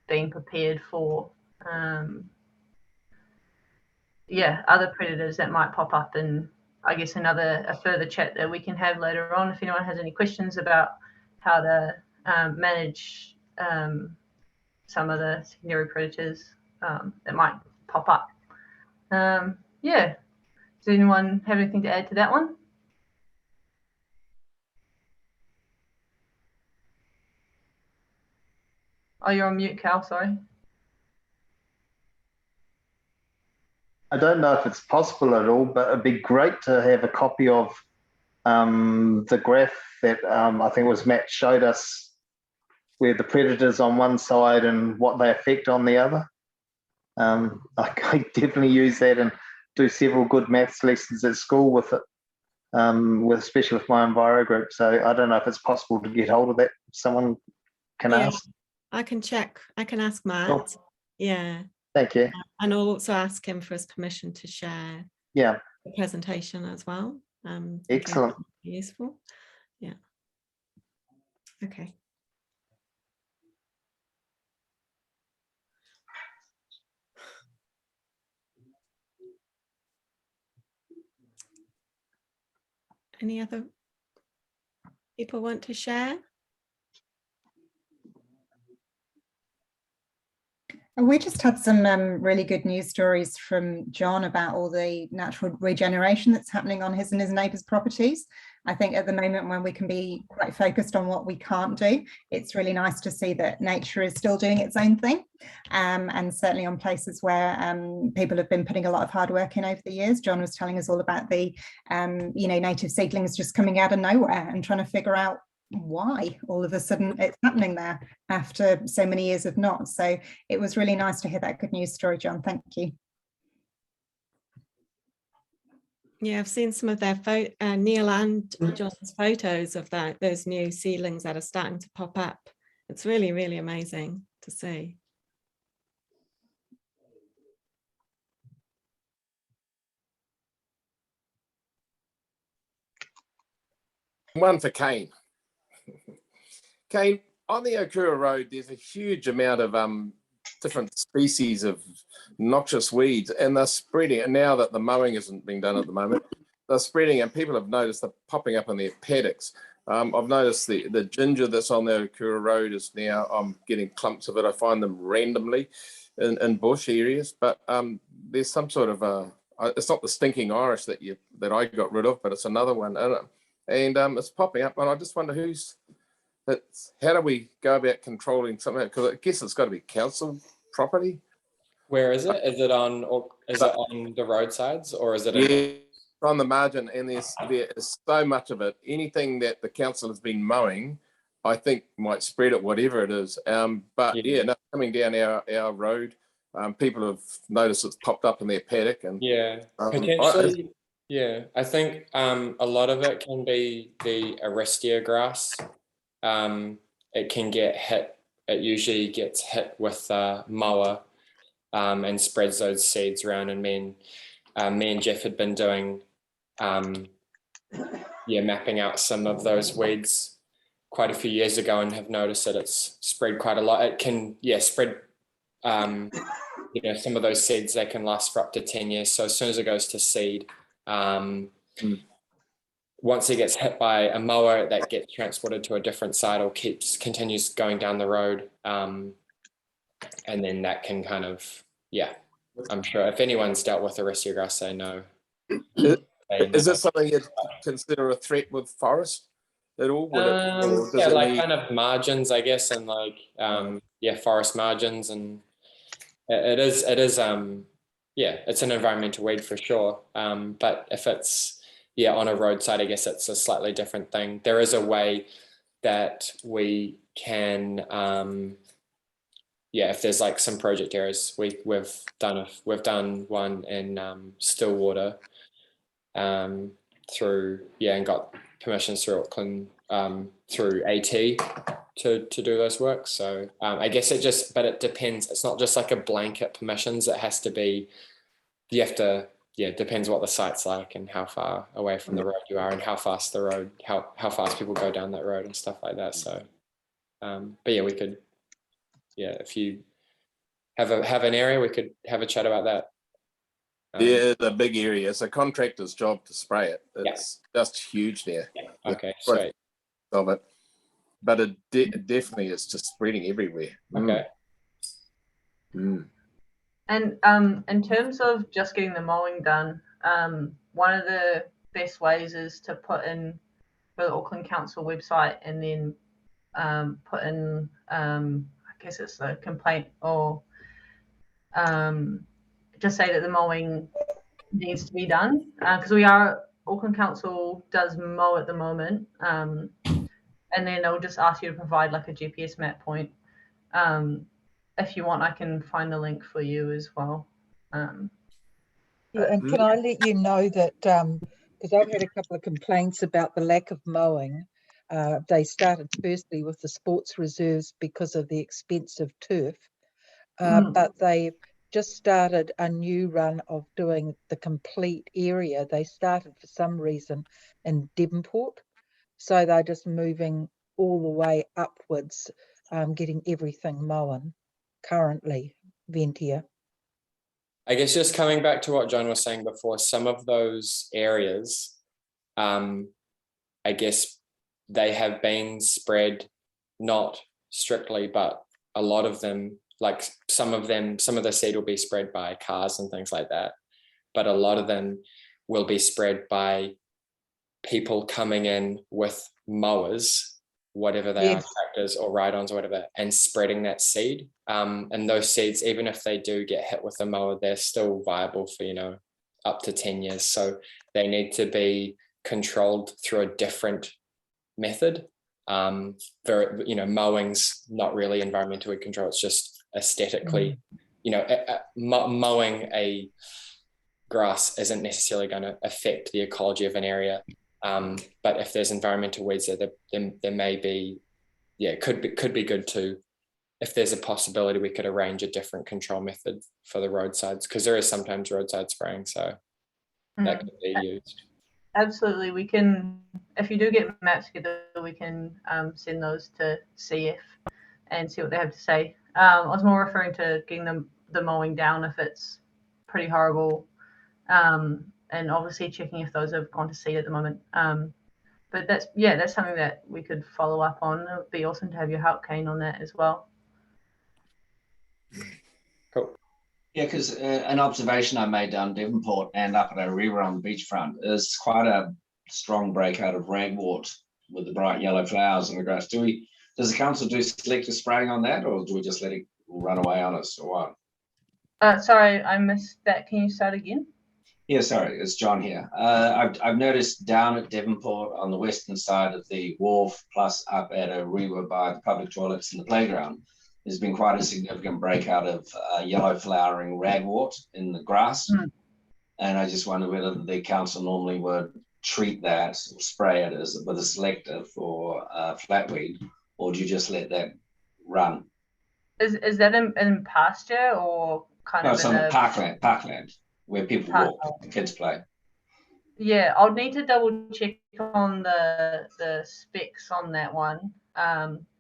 G: being prepared for other predators that might pop up. And I guess a further chat that we can have later on if anyone has any questions about how to manage some of the secondary predators that might pop up. Does anyone have anything to add to that one? Oh, you're on mute, Cal, sorry.
S: I don't know if it's possible at all, but it'd be great to have a copy of the graph that I think it was Matt showed us, where the predators on one side and what they affect on the other. I definitely use that and do several good maths lessons at school with it, especially with my Enviro group. So I don't know if it's possible to get hold of that. Someone can ask.
A: I can check. I can ask Matt.
S: Cool.
A: Yeah.
S: Thank you.
A: And I'll also ask him for his permission to share
S: the
A: presentation as well.
S: Excellent.
A: Useful. Yeah. Okay. Any other people want to share?
H: We just had some really good news stories from John about all the natural regeneration that's happening on his and his neighbours' properties. I think at the moment when we can be quite focused on what we can't do, it's really nice to see that nature is still doing its own thing. And certainly on places where people have been putting a lot of hard work in over the years. John was telling us all about the native seedlings just coming out of nowhere and trying to figure out why all of a sudden it's happening there after so many years of not. So it was really nice to hear that good news story, John. Thank you.
A: Yeah, I've seen some of their Neil and John's photos of those new seedlings that are starting to pop up. It's really, really amazing to see.
I: One for Kane. Kane, on the Okura Road, there's a huge amount of different species of noxious weeds, and they're spreading. And now that the mowing isn't being done at the moment, they're spreading, and people have noticed they're popping up in their paddocks. I've noticed the ginger that's on the Okura Road is now, I'm getting clumps of it. I find them randomly in bush areas, but there's some sort of it's not the stinking Irish that I got rid of, but it's another one, and it's popping up, and I just wonder how do we go about controlling something? Because I guess it's got to be council property.
C: Where is it? Is it on the roadsides, or is it?
I: On the margin, and there is so much of it. Anything that the council has been mowing, I think might spread it, whatever it is. But coming down our road, people have noticed it's popped up in their paddock, and
C: potentially. I think a lot of it can be the Aristia grass. It can get hit. It usually gets hit with a mower and spreads those seeds around. And me and Jeff had been doing, mapping out some of those weeds quite a few years ago, and have noticed that it's spread quite a lot. It can, spread. Some of those seeds, they can last for up to 10 years. So as soon as it goes to seed, once it gets hit by a mower, that gets transported to a different site or continues going down the road. and then that can kind of, yeah, I'm sure if anyone's dealt with the rest of your grass, they know.
I: Is this something you'd consider a threat with forest at all? Would it, or does
C: yeah,
I: it
C: like
I: need...
C: kind of margins, I guess, and like yeah, forest margins, and it is yeah, it's an environmental weed for sure. But if it's on a roadside, I guess it's a slightly different thing. There is a way that we can if there's like some project areas, we've done one in Stillwater through and got permissions through Auckland through AT to do those works. So I guess it depends. It's not just like a blanket permissions. It has to be, you have to, it depends what the site's like and how far away from the road you are and how fast the road, how fast people go down that road and stuff like that. So but yeah, we could, if you have an area, we could have a chat about that.
I: Yeah, the big area. It's a contractor's job to spray it. It's just huge there.
C: Okay, sweet.
I: Of it, but it definitely is just spreading everywhere.
C: Okay.
G: And in terms of just getting the mowing done, one of the best ways is to put in for the Auckland Council website and then put in, I guess it's a complaint or just say that the mowing needs to be done, because Auckland Council does mow at the moment, and then they'll just ask you to provide like a GPS map point. If you want, I can find the link for you as well.
B: And can I let you know that, because I've had a couple of complaints about the lack of mowing. They started firstly with the sports reserves because of the expensive turf, but they just started a new run of doing the complete area. They started for some reason in Devonport, so they're just moving all the way upwards, getting everything mown currently, Ventia.
C: I guess just coming back to what John was saying before, some of those areas, I guess they have been spread, not strictly, but a lot of them, like some of the seed will be spread by cars and things like that, but a lot of them will be spread by people coming in with mowers, whatever they are, tractors or ride-ons or whatever, and spreading that seed. And those seeds, even if they do get hit with a mower, they're still viable for, up to 10 years. So they need to be controlled through a different method. Mowing's not really environmental weed control. It's just aesthetically, mowing a grass isn't necessarily going to affect the ecology of an area. But if there's environmental weeds there may be, it could be good to, if there's a possibility, we could arrange a different control method for the roadsides, because there is sometimes roadside spraying, so that could be used.
G: Absolutely, we can. If you do get maps together, we can send those to CF and see what they have to say. I was more referring to getting the mowing down if it's pretty horrible, and obviously checking if those have gone to seed at the moment. But that's something that we could follow up on. It would be awesome to have your help, Kane, on that as well.
C: Cool.
T: Yeah, because an observation I made down Devonport and up at Arira on the beachfront is quite a strong breakout of ragwort with the bright yellow flowers in the grass. Does the council do selective spraying on that, or do we just let it run away on us, or what?
G: Sorry, I missed that. Can you start again?
T: Yeah, sorry, it's John here. I've noticed down at Devonport on the western side of the wharf, plus up at Arira by the public toilets and the playground, there's been quite a significant breakout of yellow flowering ragwort in the grass. And I just wonder whether the council normally would treat that or spray it with a selective for flatweed, or do you just let that run?
G: Is that in pasture or kind of
T: it's on the parkland where people walk and kids play.
G: Yeah, I'll need to double check on the specs on that one.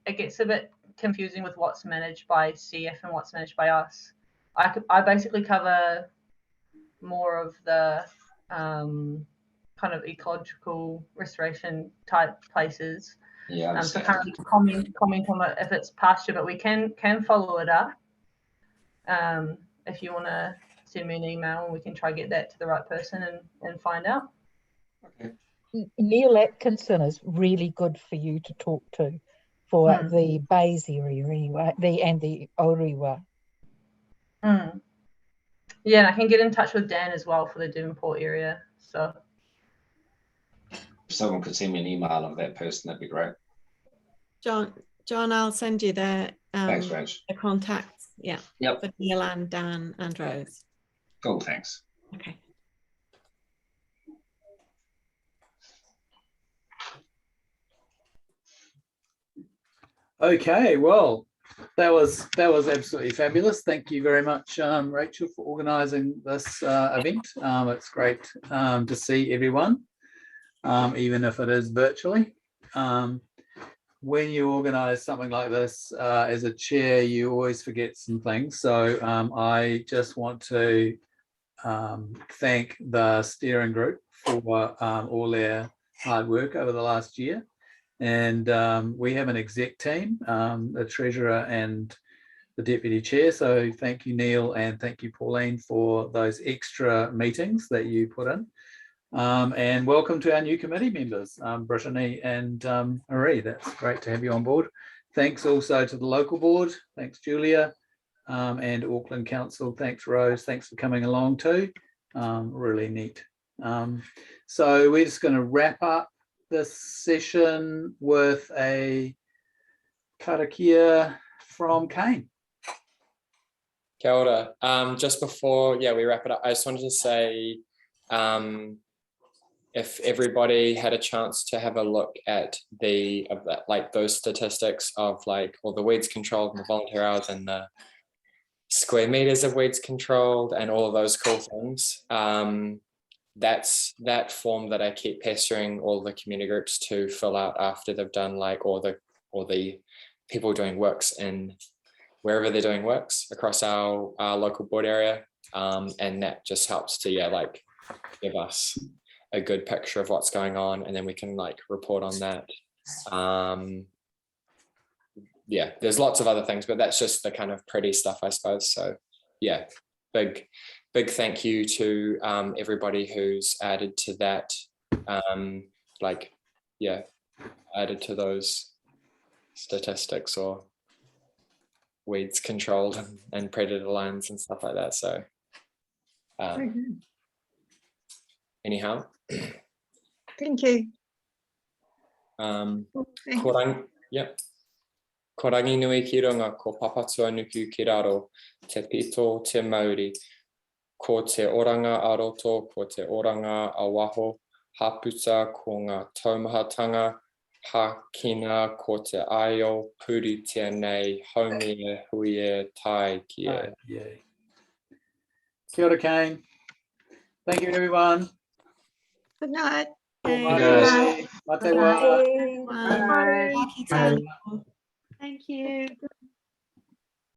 G: It gets a bit confusing with what's managed by CF and what's managed by us. I basically cover more of the kind of ecological restoration type places.
T: Yeah.
G: So I can't really comment on it if it's pasture, but we can follow it up if you want to send me an email, we can try to get that to the right person and find out.
B: Neil Atkinson is really good for you to talk to for the Bays area anyway, and the Orewa.
G: Yeah, and I can get in touch with Dan as well for the Devonport area. So
T: if someone could send me an email of that person, that'd be great.
A: John, I'll send you the
T: Thanks, Rach.
A: the contacts. Yeah.
T: Yep.
A: For Neil and Dan and Rose.
T: Cool, thanks.
A: Okay.
E: Okay, well, that was absolutely fabulous. Thank you very much, Rachel, for organising this event. It's great to see everyone, even if it is virtually. When you organise something like this, as a chair, you always forget some things. So I just want to thank the steering group for all their hard work over the last year. And we have an exec team, the treasurer and the deputy chair. So thank you, Neil, and thank you, Pauline, for those extra meetings that you put in. And welcome to our new committee members, Brittany and Marie. That's great to have you on board. Thanks also to the local board. Thanks, Julia, and Auckland Council. Thanks, Rose. Thanks for coming along too. Really neat. So we're just going to wrap up this session with a karakia from Kane.
C: Kia ora. Just before we wrap it up, I just wanted to say if everybody had a chance to have a look at the those statistics of all the weeds controlled and the volunteer hours and the square meters of weeds controlled and all of those cool things. That's that form that I keep pestering all the community groups to fill out after they've done all the people doing works in wherever they're doing works across our local board area, and that just helps to give us a good picture of what's going on, and then we can report on that. There's lots of other things, but that's just the kind of pretty stuff, I suppose. So big thank you to everybody who's added to that, added to those statistics or weeds controlled and predator lines and stuff like that. So anyhow,
Q: thank you.
C: Korangi nui ki runga ko papatua nuku ki raro, te pito te Māori. Ko te oranga aroto, ko te oranga a waho, haputa ko ngā taumahatanga, hakina ko te aio, puri tēnei, haumia, huie, tai kia.
E: Kia ora, Kane. Thank you, everyone.
Q: Good night.
E: Mate wa.
Q: Bye.
E: Bye.
Q: Thank you.